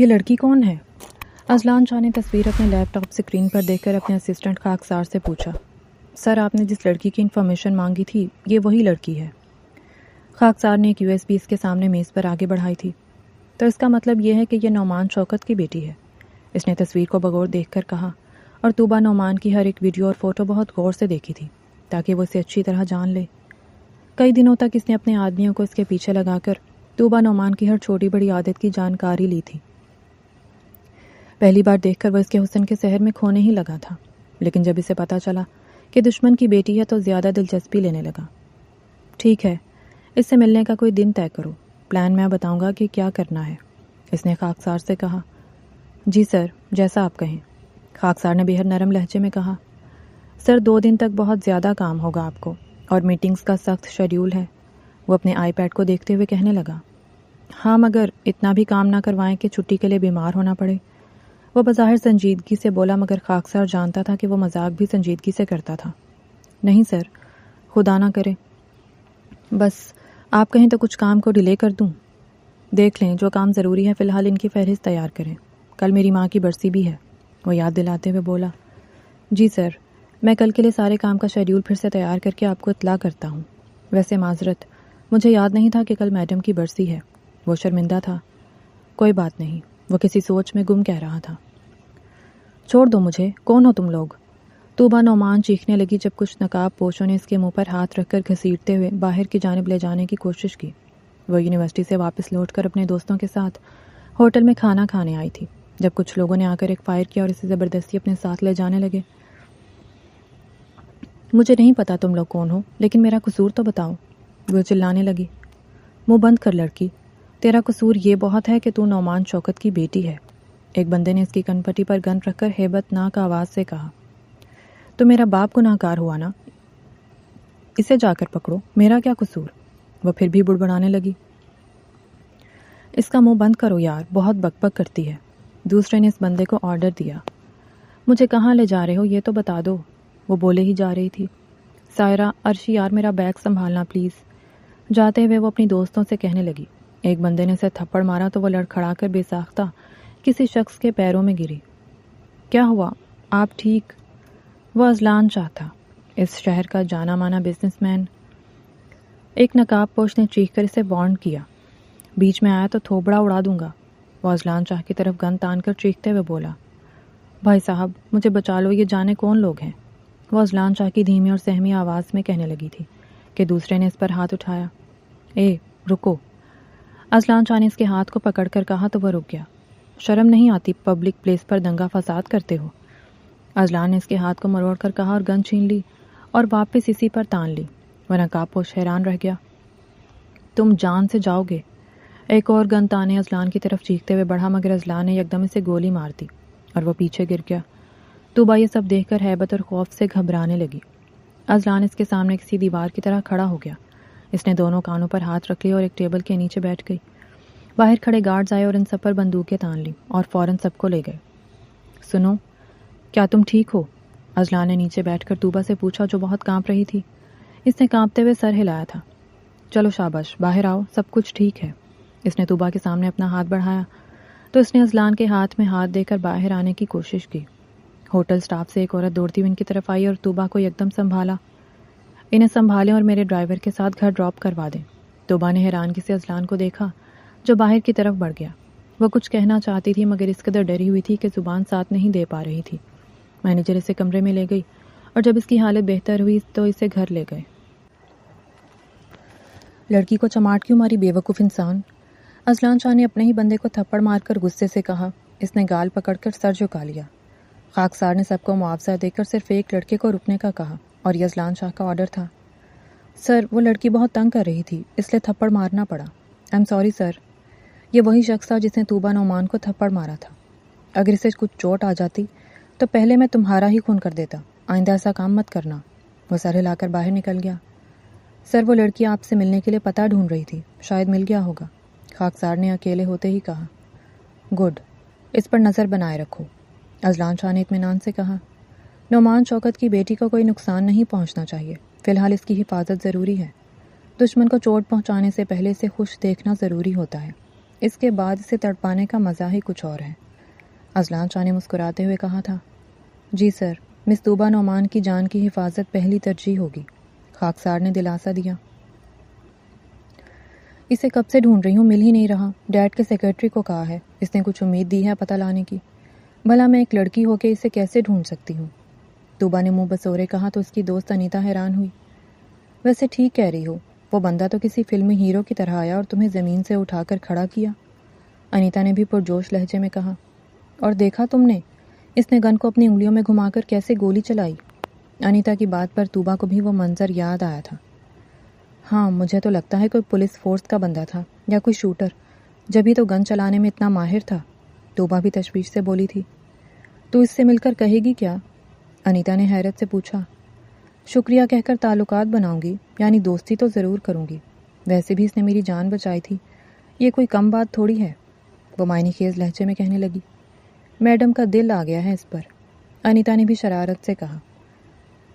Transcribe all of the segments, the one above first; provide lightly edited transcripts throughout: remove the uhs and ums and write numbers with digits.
یہ لڑکی کون ہے؟ اذلان شاہ نے تصویر اپنے لیپ ٹاپ اسکرین پر دیکھ کر اپنے اسسٹنٹ خاکسار سے پوچھا۔ سر، آپ نے جس لڑکی کی انفارمیشن مانگی تھی یہ وہی لڑکی ہے۔ خاکسار نے ایک USB اس کے سامنے میز پر آگے بڑھائی تھی۔ تو اس کا مطلب یہ ہے کہ یہ نعمان شوکت کی بیٹی ہے؟ اس نے تصویر کو بغور دیکھ کر کہا، اور طوبہ نعمان کی ہر ایک ویڈیو اور فوٹو بہت غور سے دیکھی تھی تاکہ وہ اسے اچھی طرح جان لے۔ کئی دنوں تک اس نے اپنے آدمیوں کو اس کے پیچھے لگا کر طوبہ نعمان کی ہر چھوٹی بڑی عادت کی جانکاری لی تھی۔ پہلی بار دیکھ کر وہ اس کے حسن کے سحر میں کھونے ہی لگا تھا، لیکن جب اسے پتا چلا کہ دشمن کی بیٹی ہے تو زیادہ دلچسپی لینے لگا۔ ٹھیک ہے، اس سے ملنے کا کوئی دن طے کرو، پلان میں بتاؤں گا کہ کیا کرنا ہے، اس نے خاکسار سے کہا۔ جی سر، جیسا آپ کہیں، خاکسار نے بہت نرم لہجے میں کہا۔ سر، 2 دن تک بہت زیادہ کام ہوگا آپ کو اور میٹنگز کا سخت شیڈیول ہے، وہ اپنے آئی پیڈ کو دیکھتے ہوئے کہنے لگا۔ ہاں، مگر اتنا بھی کام نہ کروائیں کہ چھٹی کے لیے بیمار ہونا پڑے، وہ بظاہر سنجیدگی سے بولا، مگر خاکسار جانتا تھا کہ وہ مذاق بھی سنجیدگی سے کرتا تھا۔ نہیں سر، خدا نہ کرے، بس آپ کہیں تو کچھ کام کو ڈیلے کر دوں۔ دیکھ لیں، جو کام ضروری ہے فی الحال ان کی فہرست تیار کریں، کل میری ماں کی برسی بھی ہے، وہ یاد دلاتے ہوئے بولا۔ جی سر، میں کل کے لیے سارے کام کا شیڈیول پھر سے تیار کر کے آپ کو اطلاع کرتا ہوں۔ ویسے معذرت، مجھے یاد نہیں تھا کہ کل میڈم کی برسی ہے، وہ شرمندہ تھا۔ کوئی بات نہیں، وہ کسی سوچ میں گم کہہ رہا تھا۔ چھوڑ دو مجھے، کون ہو تم لوگ؟ طوبہ نعمان چیخنے لگی جب کچھ نقاب پوشوں نے اس کے منہ پر ہاتھ رکھ کر گھسیٹتے ہوئے باہر کی جانب لے جانے کی کوشش کی۔ وہ یونیورسٹی سے واپس لوٹ کر اپنے دوستوں کے ساتھ ہوٹل میں کھانا کھانے آئی تھی جب کچھ لوگوں نے آ کر ایک فائر کیا اور اسے زبردستی اپنے ساتھ لے جانے لگے۔ مجھے نہیں پتا تم لوگ کون ہو، لیکن میرا قصور تو بتاؤ، وہ چلانے لگی۔ منہ بند کر لڑکی، تیرا قصور یہ بہت ہے کہ تو نعمان شوکت کی بیٹی ہے، ایک بندے نے اس کی کن پٹی پر گن رکھ کر ہیبت ناک آواز سے کہا۔ تو میرا باپ گناہ گار ہوا نا، اسے جا کر پکڑو، میرا کیا قصور؟ وہ پھر بھی بڑبڑانے لگی۔ اس کا منہ بند کرو یار، بہت بک بک کرتی ہے، دوسرے نے اس بندے کو آرڈر دیا۔ مجھے کہاں لے جا رہے ہو یہ تو بتا دو، وہ بولے ہی جا رہی تھی۔ سائرہ، عرشی یار میرا بیگ سنبھالنا پلیز، جاتے ہوئے وہ اپنی دوستوں سے کہنے لگی۔ ایک بندے نے اسے تھپڑ مارا تو وہ لڑکھڑا کر بے ساختہ کسی شخص کے پیروں میں گری۔ کیا ہوا، آپ ٹھیک؟ وہ اذلان شاہ تھا، اس شہر کا جانا مانا بزنس مین۔ ایک نقاب پوش نے چیخ کر اسے وارن کیا، بیچ میں آیا تو تھوبڑا اڑا دوں گا، وہ اذلان شاہ کی طرف گن تان کر چیختے ہوئے بولا۔ بھائی صاحب مجھے بچا لو، یہ جانے کون لوگ ہیں، وہ اذلان شاہ کی دھیمی اور سہمی آواز میں کہنے لگی تھی کہ دوسرے نے اس پر ہاتھ اٹھایا۔ اے رکو، اذلان شاہ نے اس کے ہاتھ کو پکڑ کر کہا تو وہ رک گیا۔ شرم نہیں آتی پبلک پلیس پر دنگا فساد کرتے ہو؟ اذلان نے اس کے ہاتھ کو مروڑ کر کہا اور گن چھین لی اور واپس اسی پر تان لی۔ وہ نقاب پوش حیران رہ گیا۔ تم جان سے جاؤ گے، ایک اور گن تانے اذلان کی طرف چیختے ہوئے بڑھا، مگر اذلان نے یکدم اسے گولی مار دی اور وہ پیچھے گر گیا۔ طوبہ یہ سب دیکھ کر ہیبت اور خوف سے گھبرانے لگی۔ اذلان اس کے سامنے کسی دیوار کی طرح کھڑا ہو گیا۔ اس نے دونوں کانوں پر ہاتھ رکھ لیا اور ایک ٹیبل کے نیچے بیٹھ گئی۔ باہر کھڑے گارڈز آئے اور ان سب پر بندوقیں تان لی اور فوراً سب کو لے گئے۔ سنو، کیا تم ٹھیک ہو؟ اذلان نے نیچے بیٹھ کر طوبہ سے پوچھا جو بہت کانپ رہی تھی۔ اس نے کانپتے ہوئے سر ہلایا تھا۔ چلو شاباش، باہر آؤ، سب کچھ ٹھیک ہے۔ اس نے طوبہ کے سامنے اپنا ہاتھ بڑھایا تو اس نے اذلان کے ہاتھ میں ہاتھ دے کر باہر آنے کی کوشش کی۔ ہوٹل سٹاف سے ایک عورت دوڑتی ہوئی ان کی طرف آئی اور طوبہ کو یکدم سنبھالا۔ انہیں سنبھالیں اور میرے ڈرائیور کے ساتھ گھر ڈراپ کروا دیں۔ طوبہ نے حیرانگی سے اذلان کو دیکھا جو باہر کی طرف بڑھ گیا۔ وہ کچھ کہنا چاہتی تھی مگر اس قدر ڈری ہوئی تھی کہ زبان ساتھ نہیں دے پا رہی تھی۔ مینیجر اسے کمرے میں لے گئی اور جب اس کی حالت بہتر ہوئی تو اسے گھر لے گئے۔ لڑکی کو چماٹ کیوں ماری بے وقوف انسان، اذلان شاہ نے اپنے ہی بندے کو تھپڑ مار کر غصے سے کہا۔ اس نے گال پکڑ کر سر جھکا لیا۔ خاکسار نے سب کو معاوضہ دے کر صرف ایک لڑکے کو رکنے کا کہا اور یہ اذلان شاہ کا آرڈر تھا۔ سر، وہ لڑکی بہت تنگ کر رہی تھی اس لیے تھپڑ مارنا پڑا۔ آئی ایم سوری سر، یہ وہی شخص تھا جس نے طوبہ نعمان کو تھپڑ مارا تھا۔ اگر اسے کچھ چوٹ آ جاتی تو پہلے میں تمہارا ہی خون کر دیتا، آئندہ ایسا کام مت کرنا۔ وہ سر ہلا کر باہر نکل گیا۔ سر، وہ لڑکی آپ سے ملنے کے لیے پتہ ڈھونڈ رہی تھی، شاید مل گیا ہوگا، خاکسار نے اکیلے ہوتے ہی کہا۔ گڈ، اس پر نظر بنائے رکھو، اذلان شاہ نے اطمینان سے کہا۔ نعمان شوکت کی بیٹی کو کوئی نقصان نہیں پہنچنا چاہیے، فی الحال اس کی حفاظت ضروری ہے۔ دشمن کو چوٹ پہنچانے سے پہلے اسے خوش دیکھنا ضروری ہوتا ہے۔ اس کے بعد اسے تڑپانے کا مزہ ہی کچھ اور ہے۔ اذلان شاہ نے مسکراتے ہوئے کہا تھا، جی سر، مس طوبہ نعمان کی جان کی حفاظت پہلی ترجیح ہوگی۔ خاکسار نے دلاسا دیا۔ اسے کب سے ڈھونڈ رہی ہوں، مل ہی نہیں رہا۔ ڈیڈ کے سیکرٹری کو کہا ہے، اس نے کچھ امید دی ہے پتہ لانے کی۔ بھلا میں ایک لڑکی ہو کے اسے کیسے ڈھونڈ سکتی ہوں؟ طوبہ نے منہ بسورے کہا تو اس کی دوست انیتا حیران ہوئی۔ ویسے ٹھیک کہہ رہی ہو، وہ بندہ تو کسی فلمی ہیرو کی طرح آیا اور تمہیں زمین سے اٹھا کر کھڑا کیا۔ انیتا نے بھی پرجوش لہجے میں کہا، اور دیکھا تم نے اس نے گن کو اپنی انگلیوں میں گھما کر کیسے گولی چلائی؟ انیتا کی بات پر طوبہ کو بھی وہ منظر یاد آیا تھا۔ ہاں، مجھے تو لگتا ہے کوئی پولیس فورس کا بندہ تھا یا کوئی شوٹر، جبھی تو گن چلانے میں اتنا ماہر تھا۔ طوبہ بھی تشویش سے بولی تھی۔ تو اس سے مل کر کہے گی کیا؟ انیتا نے حیرت سے پوچھا۔ شکریہ کہہ کر تعلقات بناؤں گی، یعنی دوستی تو ضرور کروں گی۔ ویسے بھی اس نے میری جان بچائی تھی، یہ کوئی کم بات تھوڑی ہے، وہ معنی خیز لہجے میں کہنے لگی۔ میڈم کا دل آ گیا ہے اس پر، انیتا نے بھی شرارت سے کہا۔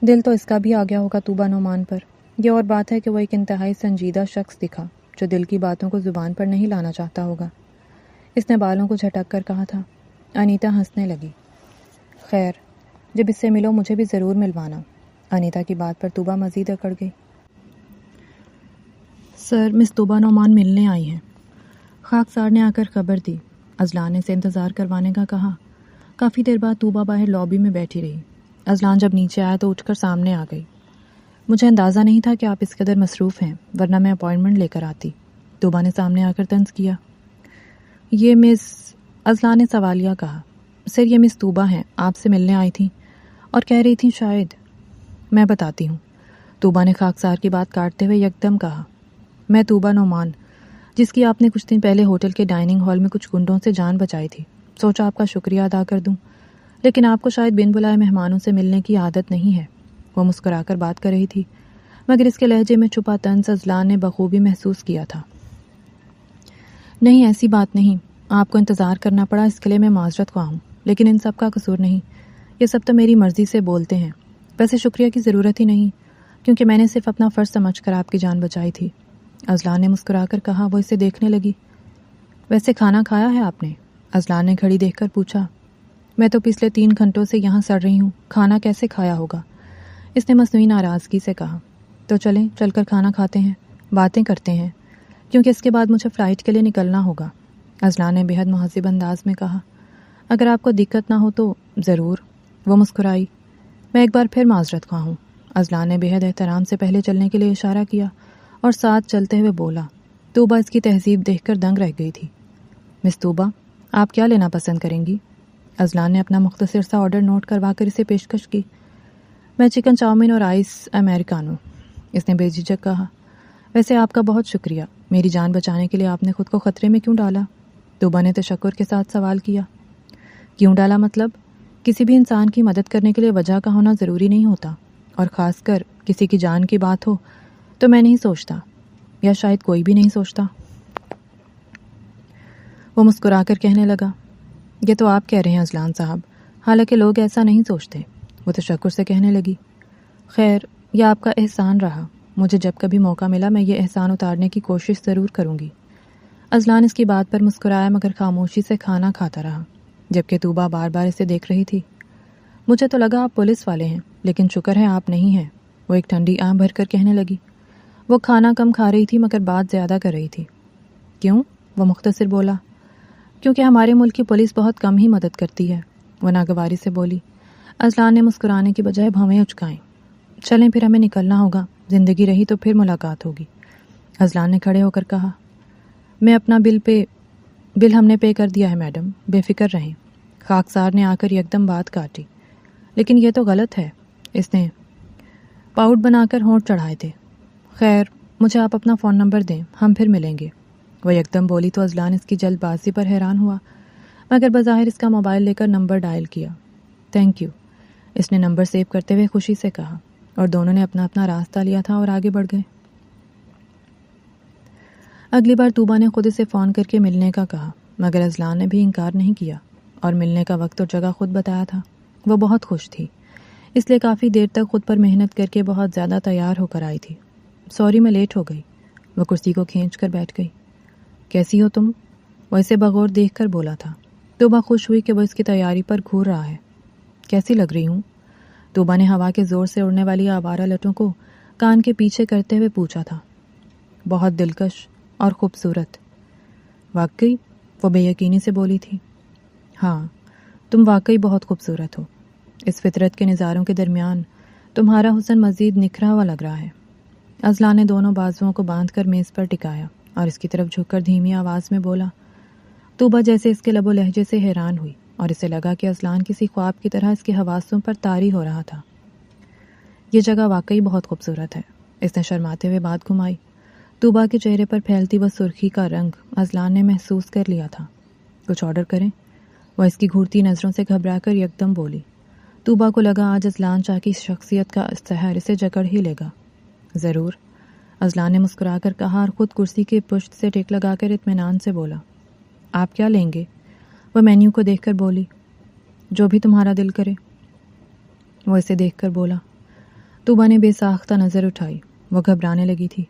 دل تو اس کا بھی آ گیا ہوگا طوبہ نعمان پر، یہ اور بات ہے کہ وہ ایک انتہائی سنجیدہ شخص دکھا جو دل کی باتوں کو زبان پر نہیں لانا چاہتا ہوگا۔ اس نے بالوں کو جھٹک کر کہا تھا۔ انیتا ہنسنے لگی۔ خیر، جب اس سے ملو مجھے بھی ضرور ملوانا۔ انیتا کی بات پر طوبہ مزید اکڑ گئی۔ سر، مس طوبہ نعمان ملنے آئی ہیں۔ خاکسار نے آ کر خبر دی۔ اذلان نے اسے انتظار کروانے کا کہا۔ کافی دیر بعد طوبہ باہر لابی میں بیٹھی رہی۔ اذلان جب نیچے آیا تو اٹھ کر سامنے آ گئی۔ مجھے اندازہ نہیں تھا کہ آپ اس قدر مصروف ہیں، ورنہ میں اپائنٹمنٹ لے کر آتی۔ طوبہ نے سامنے آ کر طنز کیا۔ یہ مس، اذلان نے سوالیہ کہا۔ سر، یہ مس طوبہ ہیں، آپ سے ملنے آئی تھیں اور کہہ رہی تھیں شاید۔ میں بتاتی ہوں، طوبہ نے خاکسار کی بات کاٹتے ہوئے یکدم کہا۔ میں طوبہ نعمان، جس کی آپ نے کچھ دن پہلے ہوٹل کے ڈائننگ ہال میں کچھ گنڈوں سے جان بچائی تھی۔ سوچا آپ کا شکریہ ادا کر دوں، لیکن آپ کو شاید بن بلائے مہمانوں سے ملنے کی عادت نہیں ہے۔ وہ مسکرا کر بات کر رہی تھی، مگر اس کے لہجے میں چھپا طنز اذلان نے بخوبی محسوس کیا تھا۔ نہیں، ایسی بات نہیں، آپ کو انتظار کرنا پڑا، اس کے لیے میں معذرت خواہ ہوں، لیکن ان سب کا قصور نہیں، یہ سب تو میری مرضی سے بولتے ہیں۔ ویسے شکریہ کی ضرورت ہی نہیں، کیونکہ میں نے صرف اپنا فرض سمجھ کر آپ کی جان بچائی تھی۔ اذلان نے مسکرا کر کہا۔ وہ اسے دیکھنے لگی۔ ویسے کھانا کھایا ہے آپ نے؟ اذلان نے گھڑی دیکھ کر پوچھا۔ میں تو پچھلے 3 گھنٹوں سے یہاں سڑ رہی ہوں، کھانا کیسے کھایا ہوگا؟ اس نے مصنوعی ناراضگی سے کہا۔ تو چلیں، چل کر کھانا کھاتے ہیں، باتیں کرتے ہیں، کیونکہ اس کے بعد مجھے فلائٹ کے لیے نکلنا ہوگا۔ اذلان نے بے حد مہذب انداز میں کہا۔ اگر آپ کو دقت نہ ہو تو ضرور، وہ مسکرائی۔ میں ایک بار پھر معذرت خواہ ہوں۔ اذلان نے بے حد احترام سے پہلے چلنے کے لیے اشارہ کیا اور ساتھ چلتے ہوئے بولا۔ طوبہ اس کی تہذیب دیکھ کر دنگ رہ گئی تھی۔ مس طوبہ، آپ کیا لینا پسند کریں گی؟ اذلان نے اپنا مختصر سا آرڈر نوٹ کروا کر اسے پیشکش کی۔ میں چکن چاؤمین اور آئس امریکانو، اس نے بے جھجک کہا۔ ویسے آپ کا بہت شکریہ، میری جان بچانے کے لیے آپ نے خود کو خطرے میں کیوں ڈالا؟ طوبہ نے تشکر کے ساتھ سوال کیا۔ کیوں ڈالا مطلب؟ کسی بھی انسان کی مدد کرنے کے لیے وجہ کا ہونا ضروری نہیں ہوتا، اور خاص کر کسی کی جان کی بات ہو تو میں نہیں سوچتا، یا شاید کوئی بھی نہیں سوچتا۔ وہ مسکرا کر کہنے لگا۔ یہ تو آپ کہہ رہے ہیں اذلان صاحب، حالانکہ لوگ ایسا نہیں سوچتے۔ وہ تشکر سے کہنے لگی۔ خیر، یہ آپ کا احسان رہا، مجھے جب کبھی موقع ملا میں یہ احسان اتارنے کی کوشش ضرور کروں گی۔ اذلان اس کی بات پر مسکرایا مگر خاموشی سے کھانا کھاتا رہا، جبکہ طوبہ بار بار اسے دیکھ رہی تھی۔ مجھے تو لگا آپ پولیس والے ہیں، لیکن شکر ہے آپ نہیں ہیں، وہ ایک ٹھنڈی آنکھ بھر کر کہنے لگی۔ وہ کھانا کم کھا رہی تھی مگر بات زیادہ کر رہی تھی۔ کیوں؟ وہ مختصر بولا۔ کیونکہ ہمارے ملک کی پولیس بہت کم ہی مدد کرتی ہے، وہ ناگواری سے بولی۔ اذلان نے مسکرانے کی بجائے بھویں اچکائیں۔ چلیں پھر، ہمیں نکلنا ہوگا، زندگی رہی تو پھر ملاقات ہوگی۔ اذلان نے کھڑے ہو کر کہا۔ میں اپنا بل ہم نے پے کر دیا ہے میڈم، بے فکر رہیں۔ خاکسار نے آ کر یکدم بات کاٹی۔ لیکن یہ تو غلط ہے، اس نے پاؤڈ بنا کر ہونٹ چڑھائے تھے۔ خیر، مجھے آپ اپنا فون نمبر دیں، ہم پھر ملیں گے، وہ یکدم بولی تو اذلان اس کی جلد بازی پر حیران ہوا، مگر بظاہر اس کا موبائل لے کر نمبر ڈائل کیا۔ تھینک یو، اس نے نمبر سیو کرتے ہوئے خوشی سے کہا، اور دونوں نے اپنا اپنا راستہ لیا تھا اور آگے بڑھ گئے۔ اگلی بار طوبہ نے خود اسے فون کر کے ملنے کا کہا، مگر اذلان نے بھی انکار نہیں کیا اور ملنے کا وقت اور جگہ خود بتایا تھا۔ وہ بہت خوش تھی، اس لیے کافی دیر تک خود پر محنت کر کے بہت زیادہ تیار ہو کر آئی تھی۔ سوری میں لیٹ ہو گئی، وہ کرسی کو کھینچ کر بیٹھ گئی۔ کیسی ہو تم؟ وہ اسے بغور دیکھ کر بولا تھا۔ توبہ خوش ہوئی کہ وہ اس کی تیاری پر گھور رہا ہے۔ کیسی لگ رہی ہوں؟ توبہ نے ہوا کے زور سے اڑنے والی آوارہ لٹوں کو کان کے پیچھے کرتے ہوئے پوچھا تھا۔ بہت دلکش اور خوبصورت۔ واقعی؟ وہ بے یقینی سے بولی تھی۔ ہاں، تم واقعی بہت خوبصورت ہو۔ اس فطرت کے نظاروں کے درمیان تمہارا حسن مزید نکھرا ہوا لگ رہا ہے۔ اذلان نے دونوں بازوؤں کو باندھ کر میز پر ٹکایا اور اس کی طرف جھک کر دھیمی آواز میں بولا۔ توبہ جیسے اس کے لب و لہجے سے حیران ہوئی اور اسے لگا کہ اذلان کسی خواب کی طرح اس کے حواسوں پر طاری ہو رہا تھا۔ یہ جگہ واقعی بہت خوبصورت ہے، اس نے شرماتے ہوئے بات گھمائی۔ توبہ کے چہرے پر پھیلتی وہ سرخی کا رنگ اذلان نے محسوس کر لیا تھا۔ کچھ آرڈر کریں؟ وہ اس کی گھورتی نظروں سے گھبرا کر یکدم بولی۔ توبہ کو لگا آج اذلان چاہ کی شخصیت کا استحر اسے جکڑ ہی لے گا۔ ضرور، اذلان نے مسکرا کر کہا اور خود کرسی کی پشت سے ٹیک لگا کر اطمینان سے بولا۔ آپ کیا لیں گے؟ وہ مینیو کو دیکھ کر بولی۔ جو بھی تمہارا دل کرے۔ وہ اسے دیکھ کر بولا۔ توبہ نے بے ساختہ نظر اٹھائی۔ وہ گھبرانے لگی تھی۔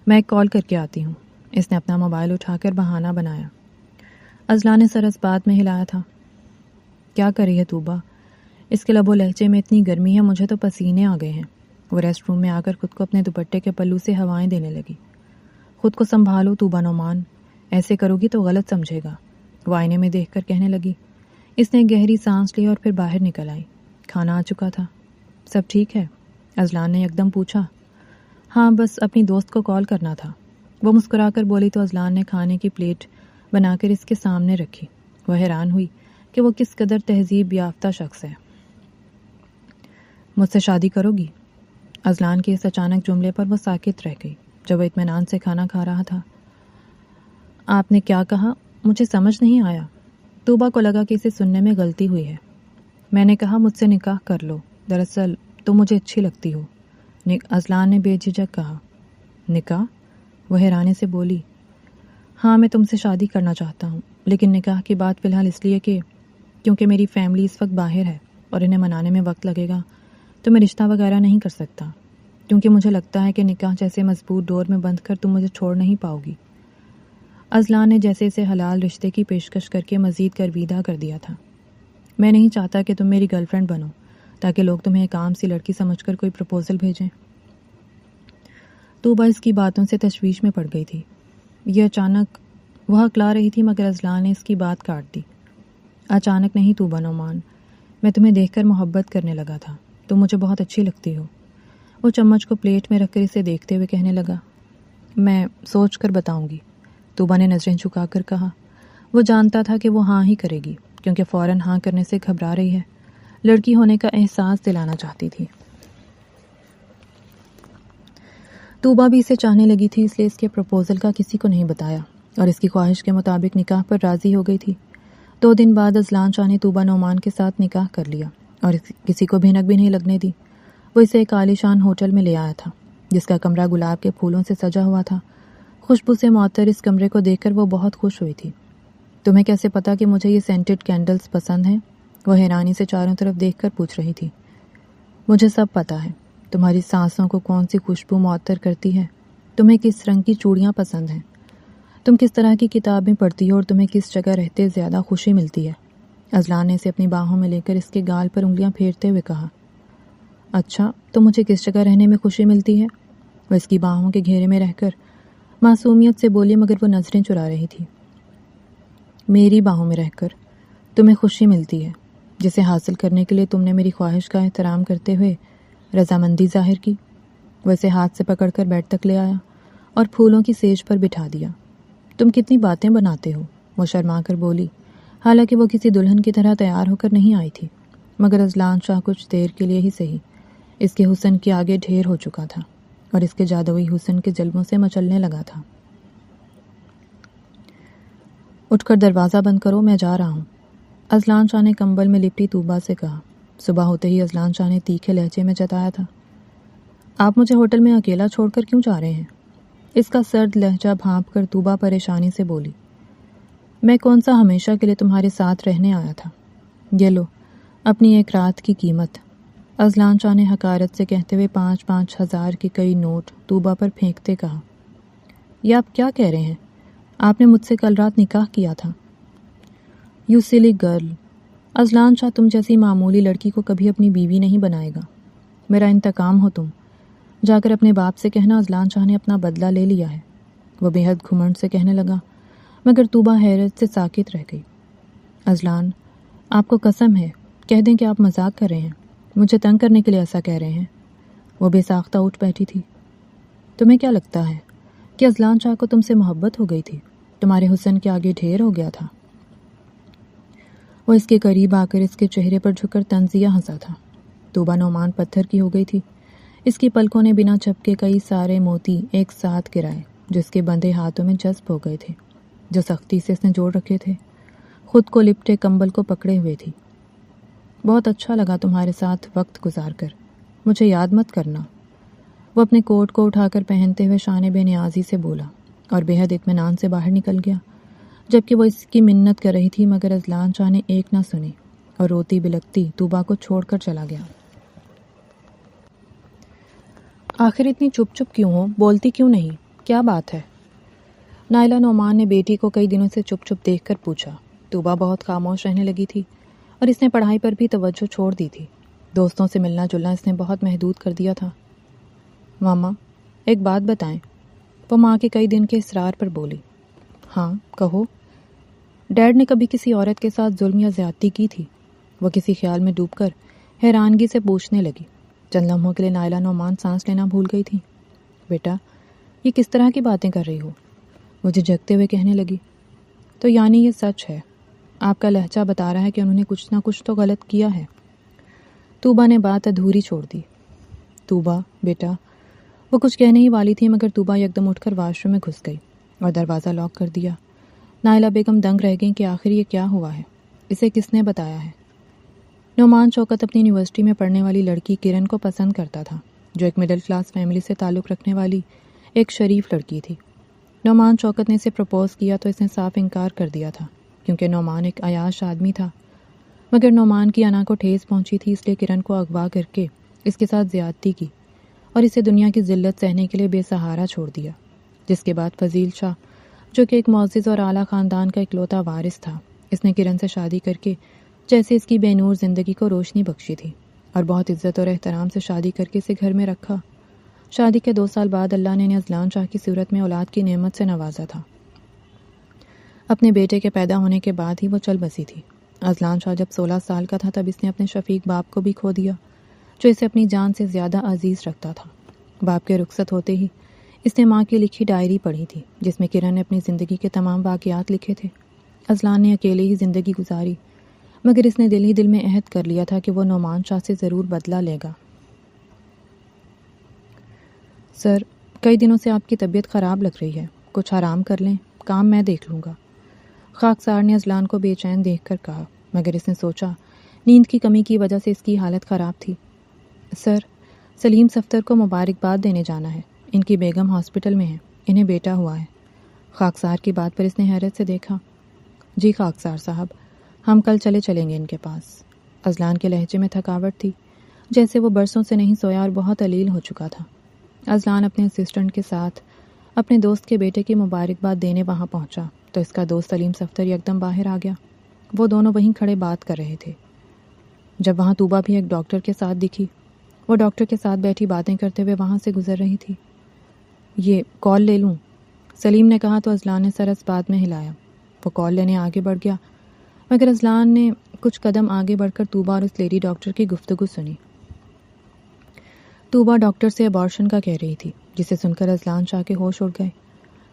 میں ایک کال کر کے آتی ہوں۔ اس نے اپنا موبائل اٹھا کر بہانہ بنایا۔ اذلان نے سر اس بات میں ہلایا تھا۔ کیا کر رہی ہے توبہ؟ اس کے لب و لہجے میں اتنی گرمی ہے مجھے تو پسینے آ گئے ہیں۔ وہ ریسٹ روم میں آ کر خود کو اپنے دوپٹے کے پلو سے ہوائیں دینے لگی۔ خود کو سنبھالو توبہ نعمان، ایسے کرو گی تو غلط سمجھے گا، وہ آئینے میں دیکھ کر کہنے لگی۔ اس نے گہری سانس لی اور پھر باہر نکل آئی۔ کھانا آ چکا تھا۔ سب ٹھیک ہے؟ اذلان نے یکدم پوچھا۔ ہاں، بس اپنی دوست کو کال کرنا تھا، وہ مسکرا کر بولی تو اذلان نے کھانے کی پلیٹ بنا کر اس کے سامنے رکھی۔ وہ حیران ہوئی کہ وہ کس قدر تہذیب یافتہ شخص ہے۔ مجھ سے شادی کرو گی؟ اذلان کے اس اچانک جملے پر وہ ساکت رہ گئی جب وہ اطمینان سے کھانا کھا رہا تھا۔ آپ نے کیا کہا؟ مجھے سمجھ نہیں آیا۔ توبہ کو لگا کہ اسے سننے میں غلطی ہوئی ہے۔ میں نے کہا مجھ سے نکاح کر لو، دراصل تم مجھے اچھی لگتی ہو، اذلان نے بے جھجک کہا۔ نکاح؟ وہ حیرانے سے بولی۔ ہاں، میں تم سے شادی کرنا چاہتا ہوں، لیکن نکاح کی بات فی الحال اس لیے کہ کیونکہ میری فیملی اس وقت باہر ہے اور انہیں منانے میں وقت لگے گا تو میں رشتہ وغیرہ نہیں کر سکتا، کیونکہ مجھے لگتا ہے کہ نکاح جیسے مضبوط ڈور میں بند کر تم مجھے چھوڑ نہیں پاؤ گی۔ اذلان نے جیسے اسے حلال رشتے کی پیشکش کر کے مزید گرویدہ کر دیا تھا۔ میں نہیں چاہتا کہ تم میری گرل فرینڈ بنو تاکہ لوگ تمہیں ایک عام سی لڑکی سمجھ کر کوئی پرپوزل بھیجیں۔ توبہ اس کی باتوں سے تشویش میں پڑ گئی تھی۔ یہ اچانک وہ ہکلا رہی تھی مگر اذلان نے اس کی بات کاٹ دی۔ اچانک نہیں توبہ نعمان، میں تمہیں دیکھ کر محبت کرنے لگا تھا، تم مجھے بہت اچھی لگتی ہو۔ وہ چمچ کو پلیٹ میں رکھ کر اسے دیکھتے ہوئے کہنے لگا۔ میں سوچ کر بتاؤں گی، توبہ نے نظریں جھکا کر کہا۔ وہ جانتا تھا کہ وہ ہاں ہی کرے گی کیونکہ فوراً ہاں کرنے سے گھبرا رہی ہے، لڑکی ہونے کا احساس دلانا چاہتی تھی۔ توبہ بھی اسے چاہنے لگی تھی، اس لیے اس کے پروپوزل کا کسی کو نہیں بتایا اور اس کی خواہش کے مطابق نکاح پر راضی ہو گئی تھی۔ 2 دن بعد اذلان شاہ نے توبہ نعمان کے ساتھ نکاح کر لیا اور کسی کو بھنک بھی نہیں لگنے دی۔ وہ اسے ایک عالیشان ہوٹل میں لے آیا تھا جس کا کمرہ گلاب کے پھولوں سے سجا ہوا تھا۔ خوشبو سے معطر اس کمرے کو دیکھ کر وہ بہت خوش ہوئی تھی۔ تمہیں کیسے پتا کہ مجھے یہ سینٹڈ کینڈلز پسند ہیں؟ وہ حیرانی سے چاروں طرف دیکھ کر پوچھ رہی تھی۔ مجھے سب پتا ہے، تمہاری سانسوں کو کون سی خوشبو معطر کرتی ہے، تمہیں کس رنگ کی چوڑیاں پسند ہیں، تم کس طرح کی کتابیں پڑھتی ہو اور تمہیں کس جگہ رہتے زیادہ خوشی ملتی ہے۔ اذلان نے اسے اپنی باہوں میں لے کر اس کے گال پر انگلیاں پھیرتے ہوئے کہا۔ اچھا، تو مجھے کس جگہ رہنے میں خوشی ملتی ہے؟ وہ اس کی باہوں کے گھیرے میں رہ کر معصومیت سے بولی مگر وہ نظریں چرا رہی تھی۔ میری باہوں میں رہ کر تمہیں خوشی ملتی ہے، جسے حاصل کرنے کے لیے تم نے میری خواہش کا احترام کرتے ہوئے رضامندی ظاہر کی۔ وہ اسے ہاتھ سے پکڑ کر بیڈ تک لے آیا اور پھولوں کی سیج پر بٹھا دیا۔ تم کتنی باتیں بناتے ہو، وہ شرما کر بولی، حالانکہ وہ کسی دلہن کی طرح تیار ہو کر نہیں آئی تھی، مگر اذلان شاہ کچھ دیر کے لیے ہی صحیح اس کے حسن کے آگے ڈھیر ہو چکا تھا اور اس کے جادوئی حسن کے جلووں سے مچلنے لگا تھا۔ اٹھ کر دروازہ بند کرو، میں جا رہا ہوں، اذلان شاہ نے کمبل میں لپٹی توبہ سے کہا۔ صبح ہوتے ہی اذلان شاہ نے تیکھے لہجے میں جتایا تھا۔ آپ مجھے ہوٹل میں اکیلا چھوڑ کر کیوں جا رہے ہیں؟ اس کا سرد لہجہ بھانپ کر توبہ پریشانی سے بولی۔ میں کون سا ہمیشہ کے لیے تمہارے ساتھ رہنے آیا تھا؟ یہ لو اپنی ایک رات کی قیمت، اذلان شاہ نے حقارت سے کہتے ہوئے 5,000 کے کئی نوٹ توبہ پر پھینکتے کہا۔ یہ آپ کیا کہہ رہے ہیں؟ آپ نے مجھ سے کل رات نکاح کیا تھا۔ یو سلی گرل، اذلان شاہ تم جیسی معمولی لڑکی کو کبھی اپنی بیوی نہیں بنائے گا۔ میرا انتقام ہو تم۔ جا کر اپنے باپ سے کہنا اذلان شاہ نے اپنا بدلہ لے لیا ہے، وہ بے حد گھمنڈ سے کہنے لگا، مگر طوبہ حیرت سے ساکت رہ گئی۔ اذلان، آپ کو قسم ہے، کہہ دیں کہ آپ مذاق کر رہے ہیں، مجھے تنگ کرنے کے لیے ایسا کہہ رہے ہیں۔ وہ بے ساختہ اٹھ بیٹھی تھی۔ تمہیں کیا لگتا ہے کہ اذلان شاہ کو تم سے محبت ہو گئی تھی؟ تمہارے حسن کے آگے ڈھیر ہو گیا تھا۔ وہ اس کے قریب آ کر اس کے چہرے پر جھک کر طنزیہ ہنسا تھا۔ طوبہ نعمان پتھر کی ہو گئی تھی۔ اس کی پلکوں نے بنا چپکے کئی سارے موتی ایک ساتھ گرائے جو اس کے بندھے ہاتھوں میں جذب ہو گئے تھے، جو سختی سے اس نے جوڑ رکھے تھے۔ خود کو لپٹے کمبل کو پکڑے ہوئے تھی۔ بہت اچھا لگا تمہارے ساتھ وقت گزار کر، مجھے یاد مت کرنا۔ وہ اپنے کوٹ کو اٹھا کر پہنتے ہوئے شان بے نیازی سے بولا اور بے حد اطمینان سے باہر نکل گیا، جبکہ وہ اس کی منت کر رہی تھی، مگر اذلان شاہ نے ایک نہ سنی اور روتی بلکتی طوبہ کو چھوڑ کر چلا گیا۔ آخر اتنی چپ چپ کیوں ہو؟ بولتی کیوں نہیں؟ کیا بات ہے؟ نائلہ نعمان نے بیٹی کو کئی دنوں سے چپ چپ دیکھ کر پوچھا۔ طوبہ بہت خاموش رہنے لگی تھی اور اس نے پڑھائی پر بھی توجہ چھوڑ دی تھی۔ دوستوں سے ملنا جلنا اس نے بہت محدود کر دیا تھا۔ ماما، ایک بات بتائیں، وہ ماں کے کئی دن کے اصرار پر بولی۔ ہاں کہو۔ ڈیڈ نے کبھی کسی عورت کے ساتھ ظلم یا زیادتی کی تھی؟ وہ کسی خیال میں ڈوب کر حیرانگی سے پوچھنے لگی۔ چند لمحوں کے لیے نائلہ نعمان سانس لینا بھول گئی تھی۔ بیٹا، یہ کس طرح کی باتیں کر رہی ہو؟ مجھے جھکتے ہوئے کہنے لگی۔ تو یعنی یہ سچ ہے؟ آپ کا لہجہ بتا رہا ہے کہ انہوں نے کچھ نہ کچھ تو غلط کیا ہے۔ طوبہ نے بات ادھوری چھوڑ دی۔ طوبہ بیٹا، وہ کچھ کہنے ہی والی تھی، مگر طوبہ یکدم اٹھ کر واش روم میں گھس گئی اور دروازہ لاک کر دیا۔ نائلہ بیگم دنگ رہ گئیں کہ آخر یہ کیا ہوا ہے، اسے کس نے بتایا ہے؟ نعمان شوکت اپنی یونیورسٹی میں پڑھنے والی لڑکی کرن کو پسند کرتا تھا، جو ایک مڈل کلاس فیملی سے تعلق رکھنے والی ایک شریف لڑکی تھی۔ نعمان شوکت نے اسے پرپوز کیا تو اس نے صاف انکار کر دیا تھا، کیونکہ نعمان ایک عیاش آدمی تھا، مگر نعمان کی انا کو ٹھیس پہنچی تھی، اس لیے کرن کو اغوا کر کے اس کے ساتھ زیادتی کی اور اسے دنیا کی ذلت سہنے کے لیے بے سہارا چھوڑ دیا۔ جس کے بعد فضیل شاہ، جو کہ ایک معزز اور اعلیٰ خاندان کا اکلوتا وارث تھا، اس نے کرن سے شادی کر کے جیسے اس کی بے نور زندگی کو روشنی بخشی تھی اور بہت عزت اور احترام سے شادی کر کے اسے گھر میں رکھا۔ شادی کے 2 سال بعد اللہ نے انہیں اذلان شاہ کی صورت میں اولاد کی نعمت سے نوازا تھا۔ اپنے بیٹے کے پیدا ہونے کے بعد ہی وہ چل بسی تھی۔ اذلان شاہ جب 16 سال کا تھا تب اس نے اپنے شفیق باپ کو بھی کھو دیا، جو اسے اپنی جان سے زیادہ عزیز رکھتا تھا۔ باپ کے رخصت ہوتے ہی اس نے ماں کی لکھی ڈائری پڑھی تھی، جس میں کرن نے اپنی زندگی کے تمام واقعات لکھے تھے۔ اذلان نے اکیلے ہی زندگی گزاری، مگر اس نے دل ہی دل میں عہد کر لیا تھا کہ وہ نعمان شاہ سے ضرور بدلہ لے گا۔ سر، کئی دنوں سے آپ کی طبیعت خراب لگ رہی ہے، کچھ آرام کر لیں، کام میں دیکھ لوں گا۔ خاکسار نے اذلان کو بے چین دیکھ کر کہا، مگر اس نے سوچا نیند کی کمی کی وجہ سے اس کی حالت خراب تھی۔ سر، سلیم صفدر کو مبارکباد دینے جانا ہے، ان کی بیگم ہاسپٹل میں ہے، انہیں بیٹا ہوا ہے۔ خاکسار کی بات پر اس نے حیرت سے دیکھا۔ جی خاکسار صاحب، ہم کل چلیں گے ان کے پاس۔ اذلان کے لہجے میں تھکاوٹ تھی، جیسے وہ برسوں سے نہیں سویا اور بہت علیل ہو چکا تھا۔ اذلان اپنے اسسٹنٹ کے ساتھ اپنے دوست کے بیٹے کی مبارکباد دینے وہاں پہنچا تو اس کا دوست سلیم صفدر یکدم باہر آ گیا۔ وہ دونوں وہیں کھڑے بات کر رہے تھے۔ جب وہاں طوبہ بھی ایک ڈاکٹر کے ساتھ دکھی، وہ ڈاکٹر کے ساتھ بیٹھی باتیں کرتے ہوئے وہاں سے گزر رہی تھی۔ یہ کال لے لوں؟ سلیم نے کہا تو اذلان نے سر اس بات میں ہلایا۔ وہ کال لینے آگے بڑھ گیا، مگر اذلان نے کچھ قدم آگے بڑھ کر طوبہ اور اس لیڈی ڈاکٹر کی گفتگو سنی۔ طوبہ ڈاکٹر سے ابارشن کا کہہ رہی تھی، جسے سن کر اذلان شاہ کے ہوش اڑ گئے۔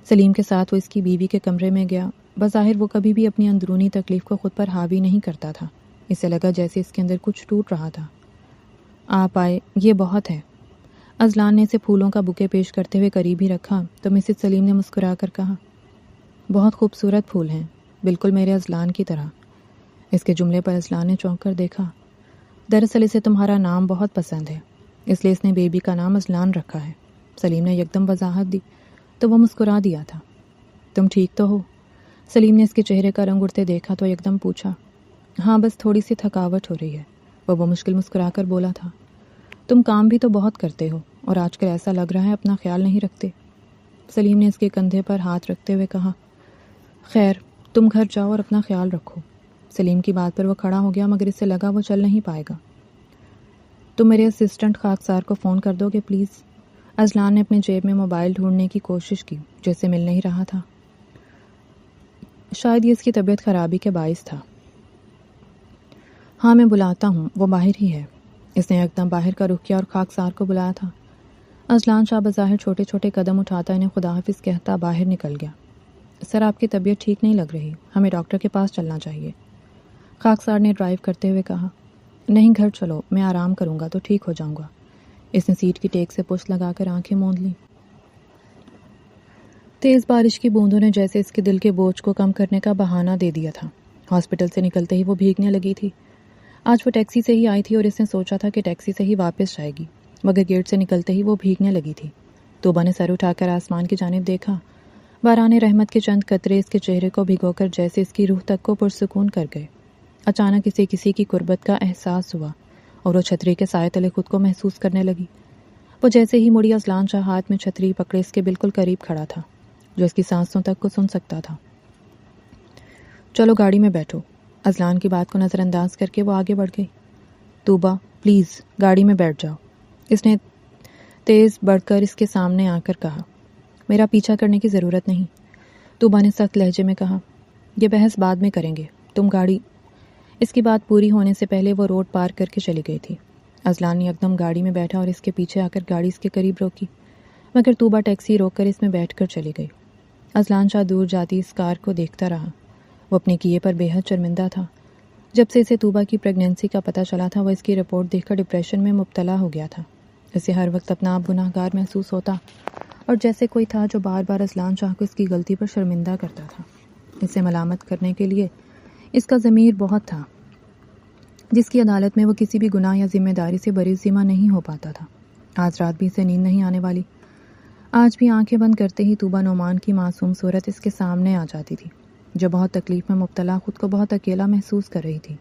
سلیم کے ساتھ وہ اس کی بیوی کے کمرے میں گیا۔ بظاہر وہ کبھی بھی اپنی اندرونی تکلیف کو خود پر حاوی نہیں کرتا تھا، اسے لگا جیسے اس کے اندر کچھ ٹوٹ رہا تھا۔ آپ آئے، یہ بہت ہے۔ اذلان نے اسے پھولوں کا بکے پیش کرتے ہوئے قریب ہی رکھا تو مسز سلیم نے مسکرا کر کہا، بہت خوبصورت پھول ہیں، بالکل میرے اذلان کی طرح۔ اس کے جملے پر اذلان نے چونک کر دیکھا۔ دراصل اسے تمہارا نام بہت پسند ہے، اس لیے اس نے بیبی کا نام اذلان رکھا ہے۔ سلیم نے یکدم وضاحت دی تو وہ مسکرا دیا تھا۔ تم ٹھیک تو ہو؟ سلیم نے اس کے چہرے کا رنگ اڑتے دیکھا تو یکدم پوچھا۔ ہاں، بس تھوڑی سی تھکاوٹ ہو رہی ہے، وہ مشکل مسکرا کر بولا تھا۔ تم کام بھی تو بہت کرتے ہو اور آج کل ایسا لگ رہا ہے اپنا خیال نہیں رکھتے۔ سلیم نے اس کے کندھے پر ہاتھ رکھتے ہوئے کہا، خیر تم گھر جاؤ اور اپنا خیال رکھو۔ سلیم کی بات پر وہ کھڑا ہو گیا مگر اس سے لگا وہ چل نہیں پائے گا۔ تم میرے اسسٹنٹ خاکسار کو فون کر دو گے پلیز؟ اذلان نے اپنے جیب میں موبائل ڈھونڈنے کی کوشش کی جو اسے مل نہیں رہا تھا۔ شاید یہ اس کی طبیعت خرابی کے باعث تھا۔ ہاں میں بلاتا ہوں، وہ باہر ہی ہے۔ اس نے ایک دم باہر کا رخ کیا اور خاکسار کو بلایا تھا۔ اذلان شاہ بظاہر چھوٹے چھوٹے قدم اٹھاتا انہیں خدا حافظ کہتا باہر نکل گیا۔ سر آپ کی طبیعت ٹھیک نہیں لگ رہی، ہمیں ڈاکٹر کے پاس چلنا چاہیے، خاکسار نے ڈرائیو کرتے ہوئے کہا۔ نہیں گھر چلو، میں آرام کروں گا تو ٹھیک ہو جاؤں گا۔ اس نے سیٹ کی ٹیک سے پشت لگا کر آنکھیں موند لیں۔ تیز بارش کی بوندوں نے جیسے اس کے دل کے بوجھ کو کم کرنے کا بہانہ دے دیا تھا۔ ہاسپٹل سے نکلتے ہی وہ بھیگنے لگی تھی۔ آج وہ ٹیکسی سے ہی آئی تھی اور اس نے سوچا تھا کہ ٹیکسی سے ہی واپس جائے گی، مگر گیٹ سے نکلتے ہی وہ بھیگنے لگی تھی۔ توبہ نے سر اٹھا کر آسمان کی جانب دیکھا۔ باران رحمت کے چند قطرے اس کے چہرے کو بھگو کر جیسے اس کی روح تک کو پرسکون کر گئے۔ اچانک اسے کسی کی قربت کا احساس ہوا اور وہ چھتری کے سائے تلے خود کو محسوس کرنے لگی۔ وہ جیسے ہی مڑی اذلان شاہ ہاتھ میں چھتری پکڑے اس کے بالکل قریب کھڑا تھا، جو اس کی سانسوں تک کو سن سکتا تھا۔ چلو گاڑی میں بیٹھو۔ اذلان کی بات کو نظر انداز کر کے وہ آگے بڑھ گئی۔ توبہ پلیز گاڑی میں بیٹھ جاؤ، اس نے تیز بڑھ کر اس کے سامنے آ کر کہا۔ میرا پیچھا کرنے کی ضرورت نہیں، توبہ نے سخت لہجے میں کہا۔ یہ بحث بعد میں کریں گے، تم گاڑی۔ اس کی بات پوری ہونے سے پہلے وہ روڈ پار کر کے چلی گئی تھی۔ اذلان نے یکدم گاڑی میں بیٹھا اور اس کے پیچھے آ کر گاڑی اس کے قریب روکی، مگر توبہ ٹیکسی روک کر اس میں بیٹھ کر چلی گئی۔ اذلان شاہ دور جاتی اس کار کو دیکھتا رہا۔ وہ اپنے کیے پر بے حد شرمندہ تھا۔ جب سے اسے توبہ کی پریگنینسی کا پتہ چلا تھا وہ اس کی رپورٹ دیکھ کر ڈپریشن میں مبتلا ہو گیا تھا۔ اسے ہر وقت اپنا آپ گناہ گار محسوس ہوتا اور جیسے کوئی تھا جو بار بار اذلان شاہ کو اس کی غلطی پر شرمندہ کرتا تھا۔ اسے ملامت کرنے کے لیے اس کا ضمیر بہت تھا، جس کی عدالت میں وہ کسی بھی گناہ یا ذمہ داری سے بری ذمہ نہیں ہو پاتا تھا۔ آج رات بھی اسے نیند نہیں آنے والی۔ آج بھی آنکھیں بند کرتے ہی توبہ نعمان کی معصوم صورت اس کے سامنے آ جاتی تھی، جو بہت تکلیف میں مبتلا خود کو بہت اکیلا محسوس کر رہی تھی۔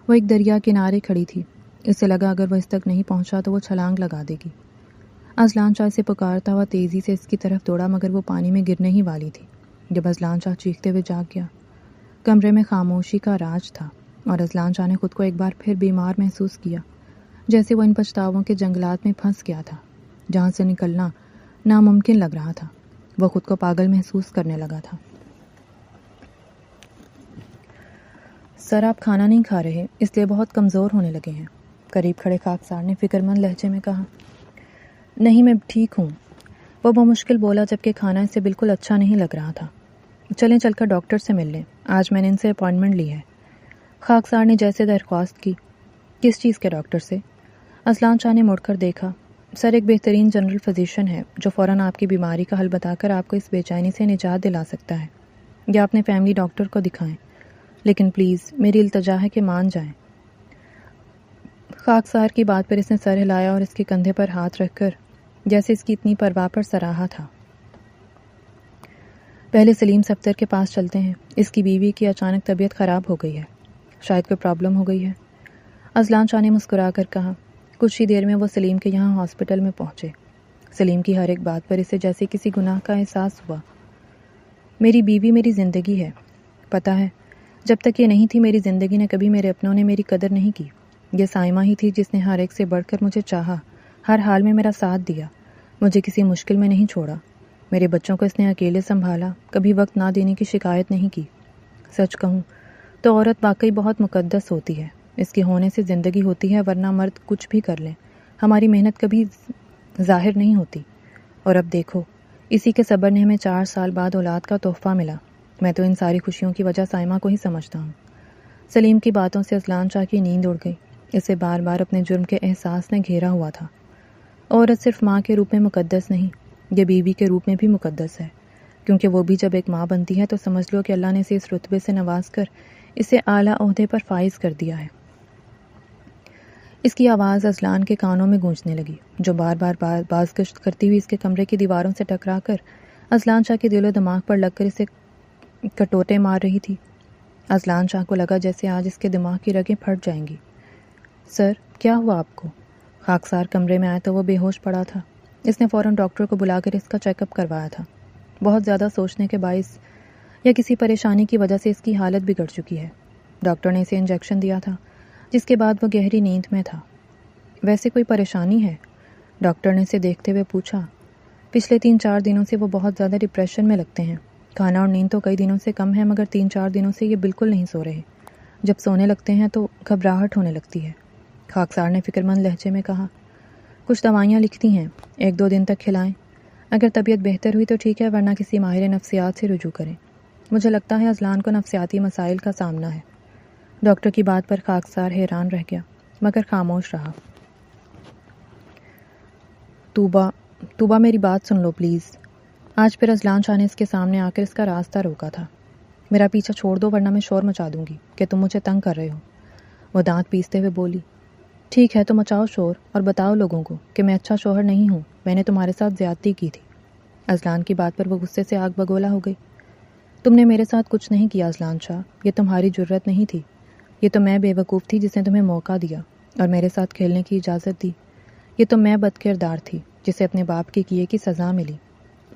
وہ ایک دریا کنارے کھڑی تھی۔ اسے لگا اگر وہ اس تک نہیں پہنچا تو وہ چھلانگ لگا دے گی۔ اذلان شاہ اسے پکارتا ہوا تیزی سے اس کی طرف دوڑا مگر وہ پانی میں گرنے ہی والی تھی جب اذلان شاہ چیختے ہوئے جاگ گیا۔ کمرے میں خاموشی کا راج تھا اور اذلان شاہ نے خود کو ایک بار پھر بیمار محسوس کیا، جیسے وہ ان پچھتاووں کے جنگلات میں پھنس گیا تھا جہاں سے نکلنا ناممکن لگ رہا تھا۔ وہ خود کو پاگل محسوس کرنے لگا تھا۔ سر آپ کھانا نہیں کھا رہے، اس لیے بہت کمزور ہونے لگے ہیں، قریب کھڑے خاکسار نے فکر مند لہجے میں کہا۔ نہیں میں ٹھیک ہوں، وہ بمشکل بولا جبکہ کھانا اسے بالکل اچھا نہیں لگ رہا تھا۔ چلیں چل کر ڈاکٹر سے مل لیں، آج میں نے ان سے اپائنٹمنٹ لی ہے۔ خاکسار نے جیسے درخواست کی۔ کس چیز کے ڈاکٹر سے؟ اذلان شاہ نے مڑ کر دیکھا۔ سر ایک بہترین جنرل فزیشین ہے جو فوراً آپ کی بیماری کا حل بتا کر آپ کو اس بے چینی سے نجات دلا سکتا ہے، یا اپنے فیملی ڈاکٹر کو دکھائیں، لیکن پلیز میری التجا ہے کہ مان جائیں۔ خاکسار کی بات پر اس نے سر ہلایا اور اس کے کندھے پر ہاتھ رکھ کر جیسے اس کی اتنی پرواہ پر سراہا تھا۔ پہلے سلیم صفدر کے پاس چلتے ہیں، اس کی بیوی کی اچانک طبیعت خراب ہو گئی ہے، شاید کوئی پرابلم ہو گئی ہے۔ اذلان شاہ نے مسکرا کر کہا۔ کچھ ہی دیر میں وہ سلیم کے یہاں ہاسپٹل میں پہنچے۔ سلیم کی ہر ایک بات پر اسے جیسے کسی گناہ کا احساس ہوا۔ میری بیوی میری زندگی ہے، پتہ ہے جب تک یہ نہیں تھی میری زندگی نے کبھی میرے اپنوں نے میری قدر نہیں کی۔ یہ سائمہ ہی تھی جس نے ہر ایک سے بڑھ کر مجھے چاہا، ہر حال میں میرا ساتھ دیا، مجھے کسی مشکل میں نہیں چھوڑا۔ میرے بچوں کو اس نے اکیلے سنبھالا، کبھی وقت نہ دینے کی شکایت نہیں کی۔ سچ کہوں تو عورت واقعی بہت مقدس ہوتی ہے، اس کے ہونے سے زندگی ہوتی ہے، ورنہ مرد کچھ بھی کر لیں ہماری محنت کبھی ظاہر نہیں ہوتی۔ اور اب دیکھو اسی کے صبر نے ہمیں 4 سال بعد اولاد کا تحفہ ملا۔ میں تو ان ساری خوشیوں کی وجہ سائمہ کو ہی سمجھتا ہوں۔ سلیم کی باتوں سے اذلان شاہ کی نیند اڑ گئی۔ اسے بار بار اپنے جرم کے احساس نے گھیرا ہوا تھا۔ عورت صرف ماں کے روپ میں مقدس نہیں، یہ بیوی کے روپ میں بھی مقدس ہے، کیونکہ وہ بھی جب ایک ماں بنتی ہے تو سمجھ لو کہ اللہ نے اسے اس رتبے سے نواز کر اسے اعلیٰ عہدے پر فائز کر دیا ہے۔ اس کی آواز اذلان کے کانوں میں گونجنے لگی، جو بار بار بازگشت کرتی ہوئی اس کے کمرے کی دیواروں سے ٹکرا کر اذلان شاہ کے دل و دماغ پر لگ کر اسے کٹوٹے مار رہی تھی۔ اذلان شاہ کو لگا جیسے آج اس کے دماغ کی رگیں پھٹ جائیں گی۔ سر کیا ہوا آپ کو؟ خاکسار کمرے میں آیا تو وہ بے ہوش پڑا تھا۔ اس نے فوراً ڈاکٹر کو بلا کر اس کا چیک اپ کروایا تھا۔ بہت زیادہ سوچنے کے باعث یا کسی پریشانی کی وجہ سے اس کی حالت بگڑ چکی ہے۔ ڈاکٹر نے اسے انجیکشن دیا تھا، جس کے بعد وہ گہری نیند میں تھا۔ ویسے کوئی پریشانی ہے؟ ڈاکٹر نے اسے دیکھتے ہوئے پوچھا۔ پچھلے 3-4 دنوں سے وہ بہت زیادہ ڈپریشن میں لگتے ہیں۔ کھانا اور نیند تو کئی دنوں سے کم ہے، مگر 3-4 دنوں سے یہ بالکل نہیں سو رہے۔ جب سونے لگتے ہیں تو گھبراہٹ ہونے لگتی ہے۔ خاکسار نے فکر مند لہجے میں کہا۔ کچھ دوائیاں لکھتی ہیں، 1-2 دن تک کھلائیں۔ اگر طبیعت بہتر ہوئی تو ٹھیک ہے، ورنہ کسی ماہر نفسیات سے رجوع کریں۔ مجھے لگتا ہے اذلان کو نفسیاتی مسائل کا سامنا ہے۔ ڈاکٹر کی بات پر خاکسار حیران رہ گیا، مگر خاموش رہا۔ توبہ میری بات سن لو پلیز۔ آج پھر اذلان شاہ نے اس کے سامنے آ کر اس کا راستہ روکا تھا۔ میرا پیچھا چھوڑ دو ورنہ میں شور مچا دوں گی کہ تم مجھے تنگ کر رہے ہو۔ وہ دانت پیستے ہوئے بولی۔ ٹھیک ہے تو مچاؤ شور اور بتاؤ لوگوں کو کہ میں اچھا شوہر نہیں ہوں، میں نے تمہارے ساتھ زیادتی کی تھی۔ اذلان کی بات پر وہ غصے سے آگ بگولا ہو گئی۔ تم نے میرے ساتھ کچھ نہیں کیا اذلان شاہ، یہ تمہاری جرت نہیں تھی۔ یہ تو میں بے وقوف تھی جس نے تمہیں موقع دیا اور میرے ساتھ کھیلنے کی اجازت دی۔ یہ تو میں بد کردار تھی جسے اپنے باپ کے کیے کی سزا ملی۔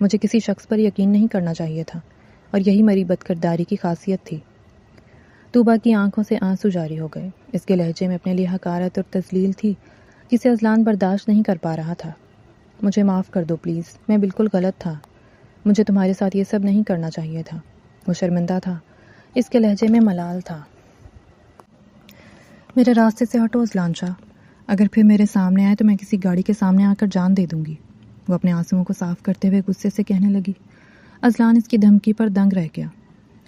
مجھے کسی شخص پر یقین نہیں کرنا چاہیے تھا، اور یہی میری بد کرداری کی خاصیت تھی۔ توبہ کی آنکھوں سے آنسو جاری ہو گئے۔ اس کے لہجے میں اپنے لیے حقارت اور تذلیل تھی جسے اذلان برداشت نہیں کر پا رہا تھا۔ مجھے معاف کر دو پلیز، میں بالکل غلط تھا۔ مجھے تمہارے ساتھ یہ سب نہیں کرنا چاہیے تھا۔ وہ شرمندہ تھا، اس کے لہجے میں ملال تھا۔ میرے راستے سے ہٹو اذلان شاہ، اگر پھر میرے سامنے آئے تو میں کسی گاڑی کے سامنے آ کر جان دے دوں گی۔ وہ اپنے آنسوؤں کو صاف کرتے ہوئے غصے سے کہنے لگی۔ اذلان اس کی دھمکی پر دنگ رہ گیا۔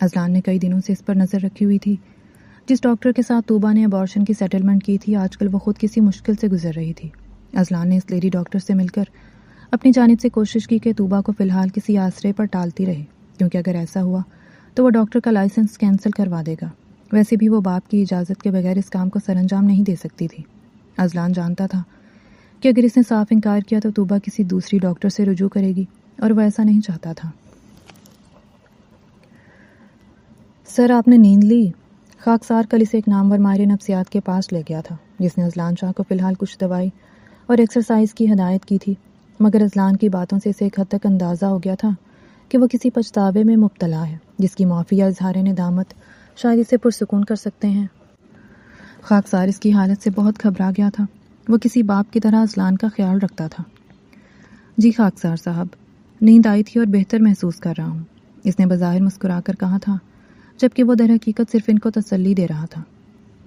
اذلان نے کئی دنوں سے اس پر نظر رکھی ہوئی تھی۔ جس ڈاکٹر کے ساتھ توبہ نے ابارشن کی سیٹلمنٹ کی تھی، آج کل وہ خود کسی مشکل سے گزر رہی تھی۔ اذلان نے اس لیڈی ڈاکٹر سے مل کر اپنی جانب سے کوشش کی کہ توبہ کو فی الحال کسی آسرے پر ٹالتی رہے، کیونکہ اگر ایسا ہوا تو وہ ڈاکٹر کا لائسنس کینسل کروا دے گا۔ ویسے بھی وہ باپ کی اجازت کے بغیر اس کام کو سر انجام نہیں دے سکتی تھی۔ اذلان جانتا تھا کہ اگر اس نے صاف انکار کیا تو توبہ کسی دوسری ڈاکٹر سے رجوع کرے گی، اور وہ ایسا نہیں چاہتا تھا۔ سر آپ نے نیند لی؟ خاکسار کل اسے ایک نامور ماہر نفسیات کے پاس لے گیا تھا، جس نے اذلان شاہ کو فی الحال کچھ دوائی اور ایکسرسائز کی ہدایت کی تھی، مگر اذلان کی باتوں سے اسے ایک حد تک اندازہ ہو گیا تھا کہ وہ کسی پچھتاوے میں مبتلا ہے، جس کی معافی یا اظہار ندامت شاید اسے پرسکون کر سکتے ہیں۔ خاکسار اس کی حالت سے بہت گھبرا گیا تھا۔ وہ کسی باپ کی طرح اذلان کا خیال رکھتا تھا۔ جی خاکسار صاحب، نیند آئی تھی اور بہتر محسوس کر رہا ہوں، اس نے بظاہر مسکرا کر کہا تھا، جبکہ وہ در حقیقت صرف ان کو تسلی دے رہا تھا۔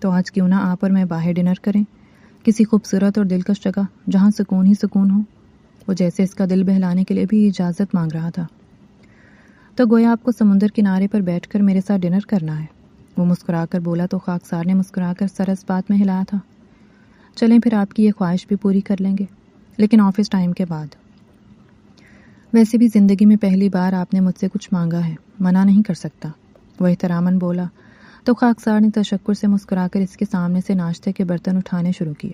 تو آج کیوں نہ آپ اور میں باہر ڈنر کریں، کسی خوبصورت اور دلکش جگہ جہاں سکون ہی سکون ہو۔ وہ جیسے اس کا دل بہلانے کے لیے بھی اجازت مانگ رہا تھا۔ تو گویا آپ کو سمندر کنارے پر بیٹھ کر میرے ساتھ ڈنر کرنا ہے، وہ مسکرا کر بولا تو خاکسار نے مسکرا کر سر اس بات میں ہلایا تھا۔ چلیں پھر آپ کی یہ خواہش بھی پوری کر لیں گے، لیکن آفس ٹائم کے بعد۔ ویسے بھی زندگی میں پہلی بار آپ نے مجھ سے کچھ مانگا ہے، منع نہیں کر سکتا، وہ احتراماً بولا تو خاکسار نے تشکر سے مسکرا کر اس کے سامنے سے ناشتے کے برتن اٹھانے شروع کیے۔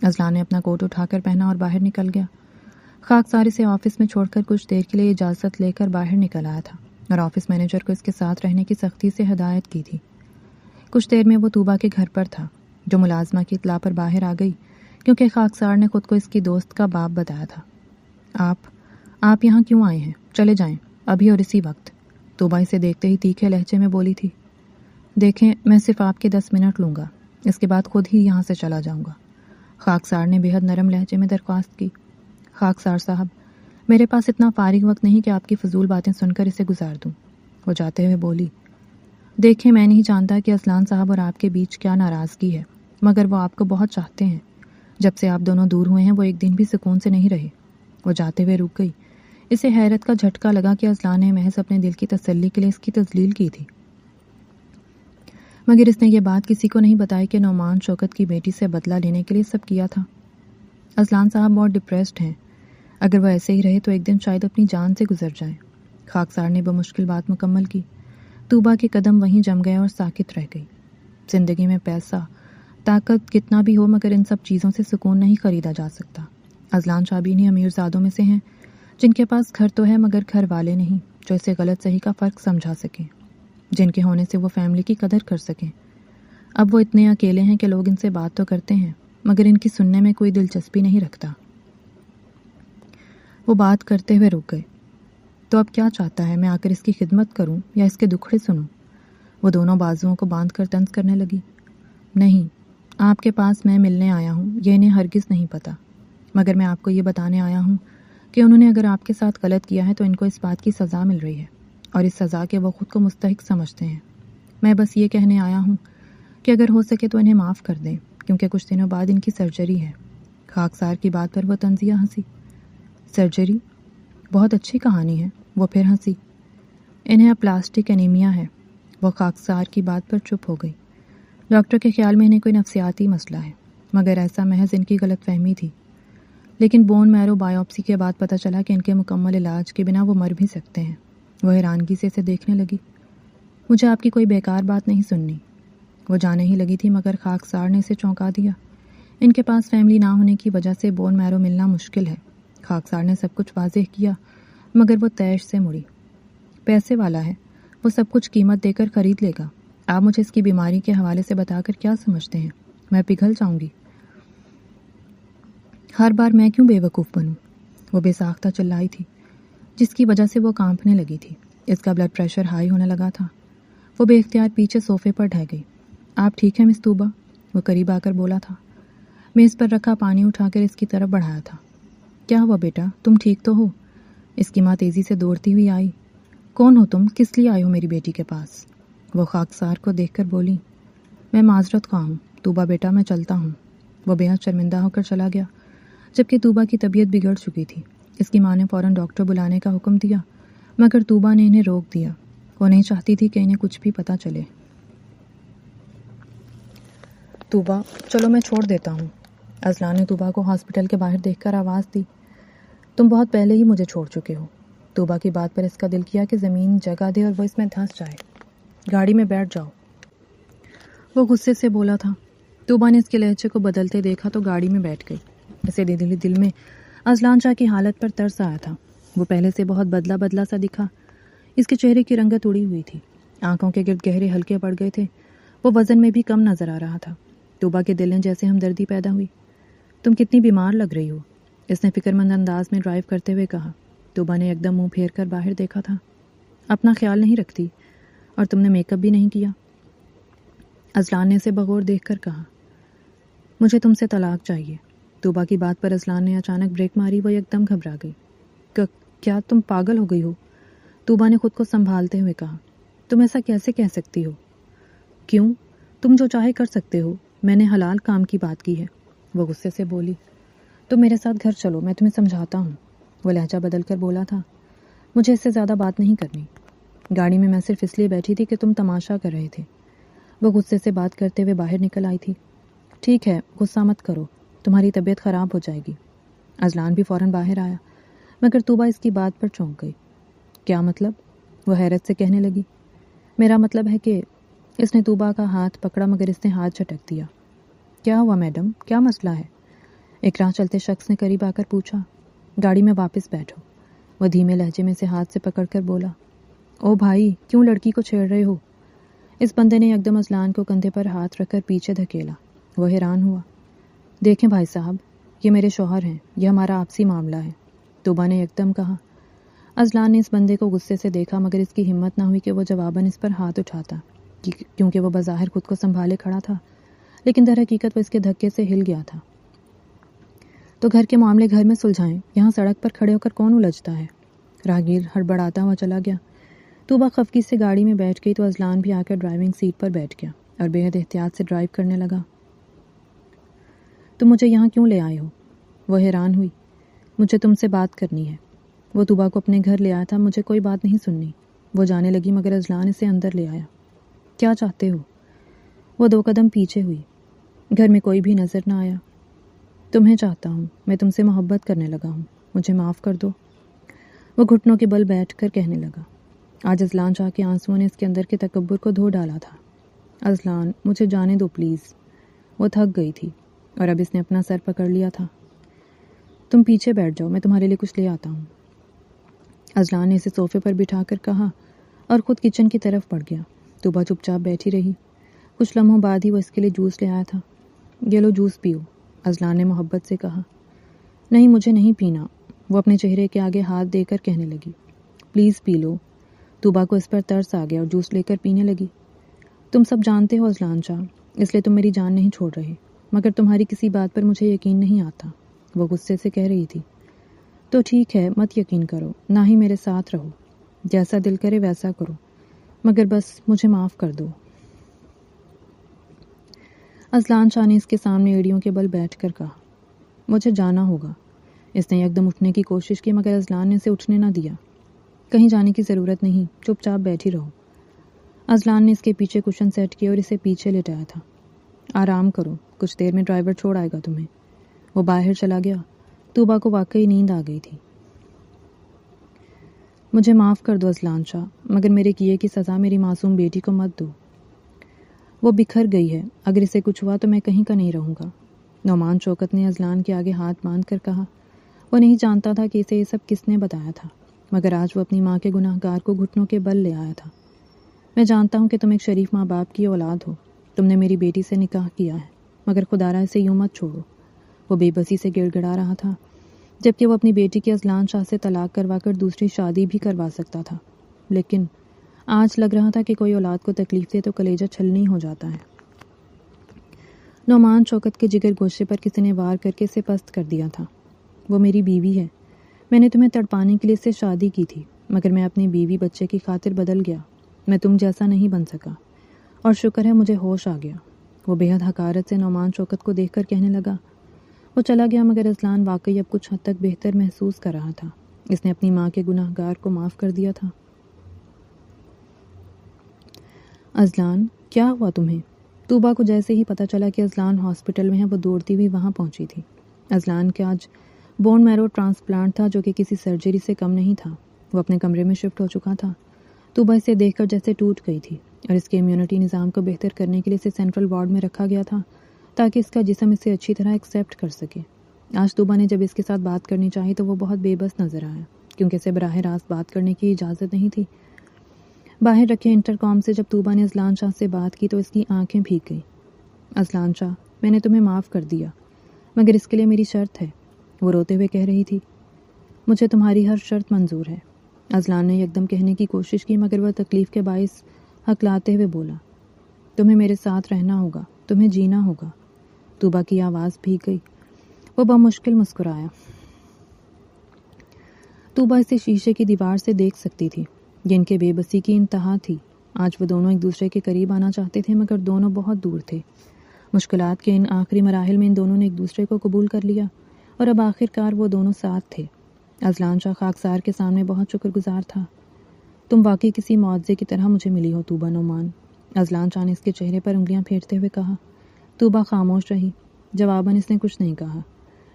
اذلان نے اپنا کوٹ اٹھا کر پہنا اور باہر نکل گیا۔ خاکسار اسے آفس میں چھوڑ کر کچھ دیر کے لیے اجازت لے کر باہر نکل آیا تھا اور آفس مینیجر کو اس کے ساتھ رہنے کی سختی سے ہدایت کی تھی۔ کچھ دیر میں وہ توبہ کے گھر پر تھا، جو ملازمہ کی اطلاع پر باہر آ گئی کیونکہ خاکسار نے خود کو اس کی دوست کا باپ بتایا تھا۔ آپ یہاں کیوں آئے ہیں؟ چلے جائیں ابھی اور اسی وقت، توبہ اسے دیکھتے ہی تیکھے لہجے میں بولی تھی۔ دیکھیں، میں صرف آپ کے 10 منٹ لوں گا، اس کے بعد خود ہی یہاں سے چلا جاؤں گا، خاکسار نے بے حد نرم لہجے میں درخواست کی۔ خاکسار صاحب، میرے پاس اتنا فارغ وقت نہیں کہ آپ کی فضول باتیں سن کر اسے گزار دوں، وہ جاتے ہوئے بولی۔ دیکھیں، میں نہیں جانتا کہ اذلان صاحب اور آپ کے بیچ کیا ناراضگی ہے، مگر وہ آپ کو بہت چاہتے ہیں۔ جب سے آپ دونوں دور ہوئے ہیں وہ ایک دن بھی سکون سے نہیں رہے۔ وہ جاتے ہوئے رک گئی۔ اسے حیرت کا جھٹکا لگا کہ اذلان نے محض اپنے دل کی تسلی کے لیے اس کی تذلیل کی تھی، مگر اس نے یہ بات کسی کو نہیں بتائی کہ نعمان شوکت کی بیٹی سے بدلہ لینے کے لیے سب کیا تھا۔ اذلان صاحب بہت ڈپریسڈ ہیں، اگر وہ ایسے ہی رہے تو ایک دن شاید اپنی جان سے گزر جائیں۔ خاکسار نے بمشکل بات مکمل کی۔ توبہ کے قدم وہیں جم گئے اور ساکت رہ گئی۔ زندگی میں پیسہ، طاقت کتنا بھی ہو، مگر ان سب چیزوں سے سکون نہیں خریدا جا سکتا۔ اذلان شاہ بھی انہیں امیر زادوں میں سے ہیں جن کے پاس گھر تو ہے مگر گھر والے نہیں جو اسے غلط صحیح کا فرق سمجھا سکیں، جن کے ہونے سے وہ فیملی کی قدر کر سکیں۔ اب وہ اتنے اکیلے ہیں کہ لوگ ان سے بات تو کرتے ہیں مگر ان کی سننے میں کوئی دلچسپی نہیں رکھتا۔ وہ بات کرتے ہوئے رک گئے۔ تو اب کیا چاہتا ہے؟ میں آ کر اس کی خدمت کروں یا اس کے دکھڑے سنوں؟ وہ دونوں بازوؤں کو باندھ کر طنز کرنے لگی۔ نہیں، آپ کے پاس میں ملنے آیا ہوں یہ انہیں ہرگز نہیں پتا، مگر میں آپ کو یہ بتانے آیا ہوں کہ انہوں نے اگر آپ کے ساتھ غلط کیا ہے تو ان کو اس بات کی سزا مل رہی ہے، اور اس سزا کے وہ خود کو مستحق سمجھتے ہیں۔ میں بس یہ کہنے آیا ہوں کہ اگر ہو سکے تو انہیں معاف کر دیں، کیونکہ کچھ دنوں بعد ان کی سرجری ہے۔ خاکسار کی بات پر وہ طنزیہ ہنسی۔ سرجری؟ بہت اچھی کہانی ہے۔ وہ پھر ہنسی۔ انہیں پلاسٹک انیمیا ہے۔ وہ خاکسار کی بات پر چپ ہو گئی۔ ڈاکٹر کے خیال میں انہیں کوئی نفسیاتی مسئلہ ہے، مگر ایسا محض ان کی غلط فہمی تھی۔ لیکن بون میرو بائیوپسی کے بعد پتہ چلا کہ ان کے مکمل علاج کے بنا وہ مر بھی سکتے ہیں۔ وہ حیرانگی سے اسے دیکھنے لگی۔ مجھے آپ کی کوئی بیکار بات نہیں سننی۔ وہ جانے ہی لگی تھی مگر خاکسار نے اسے چونکا دیا۔ ان کے پاس فیملی نہ ہونے کی وجہ سے بون میرو ملنا مشکل ہے۔ خاکسار نے سب کچھ واضح کیا مگر وہ طیش سے مڑی۔ پیسے والا ہے، وہ سب کچھ قیمت دے کر خرید لے گا۔ آپ مجھے اس کی بیماری کے حوالے سے بتا کر کیا سمجھتے ہیں؟ میں پگھل جاؤں گی۔ ہر بار میں کیوں بے وقوف بنوں؟ وہ بے ساختہ چلائی تھی، جس کی وجہ سے وہ کانپنے لگی تھی۔ اس کا بلڈ پریشر ہائی ہونے لگا تھا۔ وہ بے اختیار پیچھے صوفے پر ڈھہ گئی۔ آپ ٹھیک ہیں مس طوبہ؟ وہ قریب آ کر بولا تھا۔ میز پر رکھا پانی اٹھا کر اس کی طرف بڑھایا تھا۔ کیا ہوا بیٹا، تم ٹھیک تو ہو؟ اس کی ماں تیزی سے دوڑتی ہوئی آئی۔ کون ہو تم؟ کس لیے آئے ہو میری بیٹی کے پاس؟ وہ خاکسار کو دیکھ کر بولی، میں معذرت خواہ ہوں طوبہ بیٹا، میں چلتا ہوں۔ وہ بے حد شرمندہ ہو کر چلا گیا، جبکہ طوبہ کی طبیعت بگڑ چکی تھی۔ اس کی ماں نے فوراً ڈاکٹر بلانے کا حکم دیا، مگر طوبہ نے انہیں روک دیا۔ وہ نہیں چاہتی تھی کہ انہیں کچھ بھی پتہ چلے۔ طوبہ چلو میں چھوڑ دیتا ہوں۔ اذلان نے طوبہ کو ہاسپٹل کے باہر دیکھ کر آواز دی، تم بہت پہلے ہی مجھے چھوڑ چکے ہو۔ طوبہ کی بات پر اس کا دل کیا کہ زمین جگہ دے اور وہ اس میں دھنس جائے۔ گاڑی میں بیٹھ جاؤ، وہ غصے سے بولا تھا۔ طوبہ نے اس کے لہجے کو بدلتے دیکھا تو گاڑی میں بیٹھ گئی۔ اسے دل میں اذلان شاہ کی حالت پر ترس آیا تھا۔ وہ پہلے سے بہت بدلا بدلا سا دکھا۔ اس کے چہرے کی رنگت اڑی ہوئی تھی، آنکھوں کے گرد گہرے ہلکے پڑ گئے تھے، وہ وزن میں بھی کم نظر آ رہا تھا۔ طوبہ کے دل میں جیسے ہمدردی پیدا ہوئی۔ تم کتنی بیمار لگ رہی ہو، اس نے فکر مند انداز میں ڈرائیو کرتے ہوئے کہا۔ طوبہ نے ایک دم منہ پھیر کر باہر دیکھا تھا۔ اپنا خیال نہیں رکھتی، اور تم نے میک اپ بھی نہیں کیا؟ اذلان نے اسے بغور دیکھ کر کہا۔ مجھے تم سے طلاق چاہیے۔ طوبہ کی بات پر اذلان نے اچانک بریک ماری۔ وہ ایک دم گھبرا گئی۔ کیا تم پاگل ہو گئی ہو؟ طوبہ نے خود کو سنبھالتے ہوئے کہا۔ تم ایسا کیسے کہہ سکتی ہو؟ کیوں؟ تم جو چاہے کر سکتے ہو، میں نے حلال کام کی بات کی ہے۔ وہ غصے سے بولی۔ تم میرے ساتھ گھر چلو، میں تمہیں سمجھاتا ہوں۔ وہ لہجہ بدل کر بولا تھا۔ مجھے اس سے زیادہ بات نہیں کرنی۔ گاڑی میں صرف اس لیے بیٹھی تھی کہ تم تماشا کر رہے تھے۔ وہ غصے سے بات کرتے ہوئے باہر نکل آئی تھی۔ ٹھیک ہے، غصہ مت کرو، تمہاری طبیعت خراب ہو جائے گی۔ اذلان بھی فوراً باہر آیا، مگر طوبہ اس کی بات پر چونک گئی۔ کیا مطلب؟ وہ حیرت سے کہنے لگی۔ میرا مطلب ہے کہ اس نے طوبہ کا ہاتھ پکڑا مگر اس نے ہاتھ جھٹک دیا۔ کیا ہوا میڈم، کیا مسئلہ ہے؟ ایک راہ چلتے شخص نے قریب آ کر پوچھا۔ گاڑی میں واپس بیٹھو، وہ دھیمے لہجے میں سے ہاتھ سے پکڑ کر بولا۔ او بھائی، کیوں لڑکی کو چھیڑ رہے ہو؟ اس بندے نے یکدم اذلان کو کندھے پر ہاتھ رکھ کر پیچھے دھکیلا۔ وہ حیران ہوا۔ دیکھیں بھائی صاحب، یہ میرے شوہر ہیں، یہ ہمارا آپسی معاملہ ہے، طوبہ نے یکدم کہا۔ اذلان نے اس بندے کو غصے سے دیکھا مگر اس کی ہمت نہ ہوئی کہ وہ جواباً اس پر ہاتھ اٹھاتا، کیونکہ وہ بظاہر خود کو سنبھالے کھڑا تھا، لیکن در حقیقت وہ اس کے دھکے سے ہل گیا تھا۔ تو گھر کے معاملے گھر میں سلجھائیں، یہاں سڑک پر کھڑے ہو کر کون الجھتا ہے؟ راہگیر ہڑبڑاتا ہوا چلا گیا۔ طوبہ خفگی سے گاڑی میں بیٹھ گئی تو اذلان بھی آ کر ڈرائیونگ سیٹ پر بیٹھ گیا اور بے حد احتیاط سے ڈرائیو کرنے لگا۔ تم مجھے یہاں کیوں لے آئے ہو؟ وہ حیران ہوئی۔ مجھے تم سے بات کرنی ہے۔ وہ طوبہ کو اپنے گھر لے آیا تھا، مجھے کوئی بات نہیں سننی۔ وہ جانے لگی مگر اذلان اسے اندر لے آیا۔ کیا چاہتے ہو؟ وہ 2 قدم پیچھے ہوئی۔ گھر میں کوئی بھی نظر نہ آیا۔ تمہیں چاہتا ہوں، میں تم سے محبت کرنے لگا ہوں، مجھے معاف کر دو۔ وہ گھٹنوں کے بل بیٹھ کر کہنے لگا۔ آج اذلان شاہ کے آنسوؤں نے اس کے اندر کے تکبر کو دھو ڈالا تھا۔ اذلان، مجھے جانے دو پلیز۔ وہ تھک گئی تھی اور اب اس نے اپنا سر پکڑ لیا تھا۔ تم پیچھے بیٹھ جاؤ، میں تمہارے لیے کچھ لے آتا ہوں۔ اذلان نے اسے صوفے پر بٹھا کر کہا اور خود کچن کی طرف بڑھ گیا۔ طوبہ چپ چاپ بیٹھی رہی۔ کچھ لمحوں بعد ہی وہ اس کے لیے جوس لے آیا تھا۔ یہ لو جوس پیو، اذلان نے محبت سے کہا۔ نہیں، مجھے نہیں پینا، وہ اپنے چہرے کے آگے ہاتھ دے کر کہنے لگی۔ پلیز پی لو۔ طوبا کو اس پر ترس آ گیا اور جوس لے کر پینے لگی۔ تم سب جانتے ہو اذلان چا، اس لیے تم میری جان نہیں چھوڑ رہے، مگر تمہاری کسی بات پر مجھے یقین نہیں آتا، وہ غصے سے کہہ رہی تھی۔ تو ٹھیک ہے، مت یقین کرو، نہ ہی میرے ساتھ رہو، جیسا دل کرے ویسا کرو، مگر بس مجھے معاف کر دو۔ اذلان شاہ نے اس کے سامنے ایڑیوں کے بل بیٹھ کر کہا، مجھے جانا ہوگا۔ اس نے یکدم اٹھنے کی کوشش کی مگر اذلان نے اسے اٹھنے نہ دیا۔ کہیں جانے کی ضرورت نہیں، چپ چاپ بیٹھی رہو۔ اذلان نے اس کے پیچھے کشن سیٹ کیا اور اسے پیچھے لٹایا تھا۔ آرام کرو، کچھ دیر میں ڈرائیور چھوڑ آئے گا تمہیں۔ وہ باہر چلا گیا۔ طوبا کو واقعی نیند آ گئی تھی۔ مجھے معاف کر دو اذلان شاہ، مگر میرے کیے کی سزا میری معصوم بیٹی کو مت دو۔ وہ بکھر گئی ہے، اگر اسے کچھ ہوا تو میں کہیں کا نہیں رہوں گا۔ نعمان شوکت نے اذلان کے آگے ہاتھ باندھ کر کہا۔ وہ نہیں جانتا تھا کہ اسے یہ سب کس نے بتایا تھا، مگر آج وہ اپنی ماں کے گناہ گار کو گھٹنوں کے بل لے آیا تھا۔ میں جانتا ہوں کہ تم ایک شریف ماں باپ کی اولاد ہو، تم نے میری بیٹی سے نکاح کیا ہے، مگر خدا را اسے یوں مت چھوڑو۔ وہ بے بسی سے گڑ گڑا رہا تھا، جبکہ وہ اپنی بیٹی کی اذلان شاہ سے طلاق کروا کر دوسری شادی بھی کروا سکتا تھا، لیکن آج لگ رہا تھا کہ کوئی اولاد کو تکلیف دے تو کلیجہ چھلنی ہو جاتا ہے۔ نعمان شوکت کے جگر گوشے پر کسی نے وار کر کے اسے پست کر دیا تھا۔ وہ میری بیوی ہے، میں نے تمہیں تڑپانے کے لیے اس سے شادی کی تھی، مگر میں اپنی بیوی بچے کی خاطر بدل گیا، میں تم جیسا نہیں بن سکا، اور شکر ہے مجھے ہوش آ گیا۔ وہ بے حد حقارت سے نعمان شوکت کو دیکھ کر کہنے لگا۔ وہ چلا گیا مگر اذلان واقعی اب کچھ حد تک بہتر محسوس کر رہا تھا۔ اس نے اپنی ماں کے گناہ گار کو معاف کر دیا تھا۔ اذلان، کیا ہوا تمہیں؟ طوبا کو جیسے ہی پتہ چلا کہ اذلان ہاسپٹل میں ہے وہ دوڑتی ہوئی وہاں پہنچی تھی۔ اذلان کے آج بون میرو ٹرانسپلانٹ تھا جو کہ کسی سرجری سے کم نہیں تھا۔ وہ اپنے کمرے میں شفٹ ہو چکا تھا۔ طوبا اسے دیکھ کر جیسے ٹوٹ گئی تھی، اور اس کے امیونٹی نظام کو بہتر کرنے کے لیے اسے سینٹرل وارڈ میں رکھا گیا تھا تاکہ اس کا جسم اسے اچھی طرح ایکسیپٹ کر سکے۔ آج طوبا نے جب اس کے ساتھ بات کرنی چاہی تو وہ بہت بے بس نظر آیا، کیونکہ اسے براہ راست بات کرنے کی اجازت نہیں تھی۔ باہر رکھے انٹرکام سے جب طوبا نے اذلان شاہ سے بات کی تو اس کی آنکھیں بھیگ گئیں۔ اذلان شاہ، میں نے تمہیں معاف کر دیا، مگر اس کے لیے میری شرط ہے، وہ روتے ہوئے کہہ رہی تھی۔ مجھے تمہاری ہر شرط منظور ہے۔ اذلان نے یکدم کہنے کی کوشش کی مگر وہ تکلیف کے باعث ہکلاتے ہوئے بولا۔ تمہیں میرے ساتھ رہنا ہوگا، تمہیں جینا ہوگا۔ طوبا کی آواز بھیگ گئی۔ وہ بمشکل مسکرایا۔ طوبا اسے شیشے کی دیوار سے دیکھ سکتی تھی، یہ ان کے بے بسی کی انتہا تھی۔ آج وہ دونوں ایک دوسرے کے قریب آنا چاہتے تھے مگر دونوں بہت دور تھے۔ مشکلات کے ان آخری مراحل میں ان دونوں نے ایک دوسرے کو قبول کر لیا اور اب آخر کار وہ دونوں ساتھ تھے۔ اذلان شاہ خاکسار کے سامنے بہت شکر گزار تھا۔ تم واقعی کسی معجزے کی طرح مجھے ملی ہو طوبا نعمان، اذلان شاہ نے اس کے چہرے پر انگلیاں پھیرتے ہوئے کہا۔ طوبا خاموش رہی۔ جواباً اس نے کچھ نہیں کہا،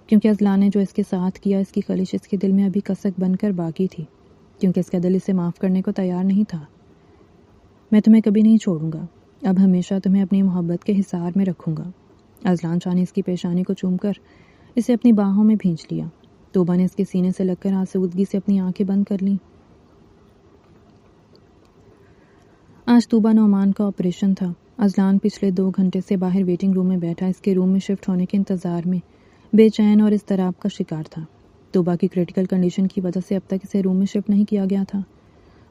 کیونکہ اذلان نے جو اس کے ساتھ کیا اس کی خلش اس کے دل میں ابھی کسک بن کر باقی تھی، کیونکہ اس کا دل اسے معاف کرنے کو تیار نہیں تھا۔ میں تمہیں کبھی نہیں چھوڑوں گا، اب ہمیشہ تمہیں اپنی محبت کے حصار میں رکھوں گا۔ اذلان شاہ نے اس کی پیشانی کو چوم کر اسے اپنی باہوں میں بھینچ لیا۔ طوبا نے اس کے سینے سے لگ کر آسودگی سے اپنی آنکھیں بند کر لیں۔ آج طوبا نعمان کا آپریشن تھا۔ اذلان پچھلے 2 گھنٹے سے باہر ویٹنگ روم میں بیٹھا اس کے روم میں شفٹ ہونے کے انتظار میں بے چین اور اضطراب کا شکار تھا۔ طوبا کی کریٹیکل کنڈیشن کی وجہ سے اب تک اسے روم میں شفٹ نہیں کیا گیا تھا۔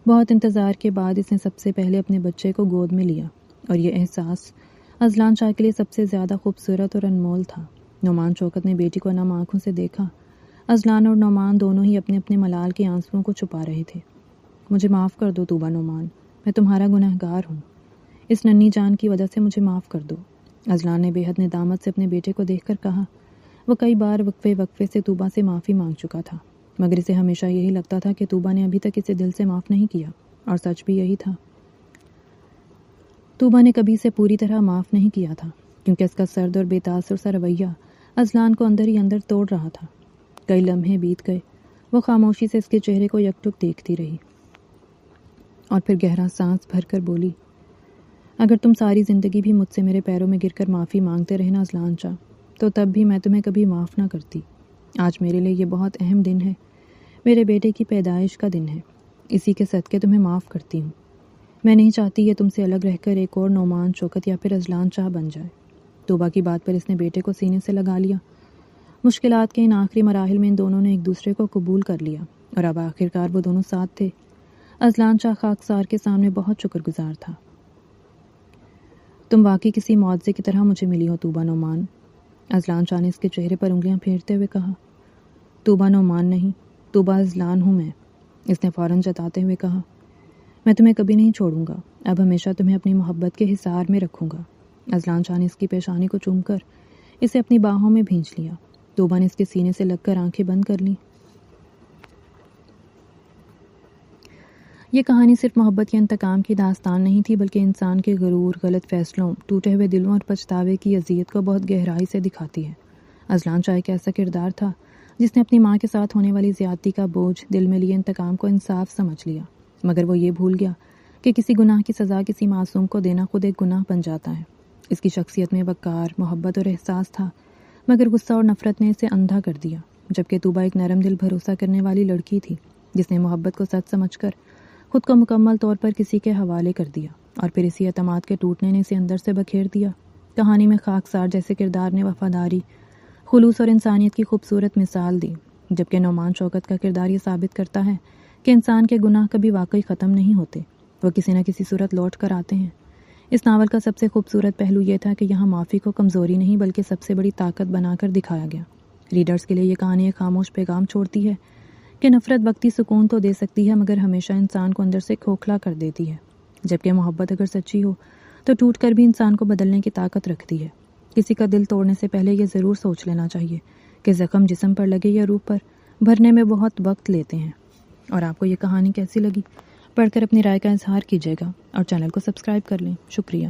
بہت انتظار کے بعد اس نے سب سے پہلے اپنے بچے کو گود میں لیا، اور یہ احساس اذلان شاہ کے لیے سب سے زیادہ خوبصورت اور انمول تھا۔ نعمان شوکت نے بیٹی کو نم آنکھوں سے دیکھا۔ اذلان اور نعمان دونوں ہی اپنے اپنے ملال کے آنسوؤں کو چھپا رہے تھے۔ مجھے معاف کر دو طوبا نعمان، میں تمہارا گناہ گار ہوں، اس ننھی جان کی وجہ سے مجھے معاف کر دو، اذلان نے بے حد ندامت سے اپنے بیٹے کو دیکھ کر کہا۔ وہ کئی بار وقفے سے طوبا سے معافی مانگ چکا تھا، مگر اسے ہمیشہ یہی لگتا تھا کہ طوبا نے ابھی تک اسے دل سے معاف نہیں کیا، اور سچ بھی یہی تھا۔ طوبا نے کبھی اسے پوری طرح معاف نہیں کیا تھا، کیونکہ اس کا سرد اور بے تاثر سا رویہ اذلان کو اندر ہی اندر توڑ رہا تھا۔ کئی لمحے بیت گئے، وہ خاموشی سے اس کے چہرے کو یکٹک دیکھتی رہی، اور پھر گہرا سانس بھر کر بولی، اگر تم ساری زندگی بھی مجھ سے میرے پیروں میں گر کر معافی مانگتے رہنا اذلان شاہ، تو تب بھی میں تمہیں کبھی معاف نہ کرتی۔ آج میرے لیے یہ بہت اہم دن ہے، میرے بیٹے کی پیدائش کا دن ہے، اسی کے صدقے تمہیں معاف کرتی ہوں۔ میں نہیں چاہتی یہ تم سے الگ رہ کر ایک اور نعمان شوکت یا پھر اذلان شاہ بن جائے۔ طوبا کی بات پر اس نے بیٹے کو سینے سے لگا لیا۔ مشکلات کے ان آخری مراحل میں ان دونوں نے ایک دوسرے کو قبول کر لیا، اور اب آخر کار وہ دونوں ساتھ تھے۔ اذلان شاہ خاکسار کے سامنے بہت شکر گزار تھا۔ تم واقعی کسی معجزے کی طرح مجھے ملی ہو طوبہ نعمان، اذلان شاہ نے اس کے چہرے پر انگلیاں پھیرتے ہوئے کہا۔ طوبہ نعمان نہیں، طوبہ اذلان ہوں میں، اس نے فوراً جتاتے ہوئے کہا۔ میں تمہیں کبھی نہیں چھوڑوں گا، اب ہمیشہ تمہیں اپنی محبت کے حصار میں رکھوں گا۔ اذلان شاہ نے اس کی پیشانی کو چوم کر اسے اپنی باہوں میں بھینچ لیا۔ طوبہ نے اس کے سینے سے لگ کر آنکھیں بند کر لیں۔ یہ کہانی صرف محبت یا انتقام کی داستان نہیں تھی، بلکہ انسان کے غرور، غلط فیصلوں، ٹوٹے ہوئے دلوں اور پچھتاوے کی اذیت کو بہت گہرائی سے دکھاتی ہے۔ اذلان شاہ ایک ایسا کردار تھا جس نے اپنی ماں کے ساتھ ہونے والی زیادتی کا بوجھ دل میں لیے انتقام کو انصاف سمجھ لیا، مگر وہ یہ بھول گیا کہ کسی گناہ کی سزا کسی معصوم کو دینا خود ایک گناہ بن جاتا ہے۔ اس کی شخصیت میں وقار، محبت اور احساس تھا، مگر غصہ اور نفرت نے اسے اندھا کر دیا۔ جبکہ طوبہ ایک نرم دل، بھروسہ کرنے والی لڑکی تھی، جس نے محبت کو سچ سمجھ کر خود کو مکمل طور پر کسی کے حوالے کر دیا، اور پھر اسی اعتماد کے ٹوٹنے نے اسے اندر سے بکھیر دیا۔ کہانی میں خاکسار جیسے کردار نے وفاداری، خلوص اور انسانیت کی خوبصورت مثال دی، جبکہ نعمان شوکت کا کردار یہ ثابت کرتا ہے کہ انسان کے گناہ کبھی واقعی ختم نہیں ہوتے، وہ کسی نہ کسی صورت لوٹ کر آتے ہیں۔ اس ناول کا سب سے خوبصورت پہلو یہ تھا کہ یہاں معافی کو کمزوری نہیں بلکہ سب سے بڑی طاقت بنا کر دکھایا گیا۔ ریڈرز کے لیے یہ کہانی ایک خاموش پیغام چھوڑتی ہے کہ نفرت وقتی سکون تو دے سکتی ہے، مگر ہمیشہ انسان کو اندر سے کھوکھلا کر دیتی ہے، جبکہ محبت اگر سچی ہو تو ٹوٹ کر بھی انسان کو بدلنے کی طاقت رکھتی ہے۔ کسی کا دل توڑنے سے پہلے یہ ضرور سوچ لینا چاہیے کہ زخم جسم پر لگے یا روح پر، بھرنے میں بہت وقت لیتے ہیں۔ اور آپ کو یہ کہانی کیسی لگی؟ پڑھ کر اپنی رائے کا اظہار کیجیے گا اور چینل کو سبسکرائب کر لیں۔ شکریہ۔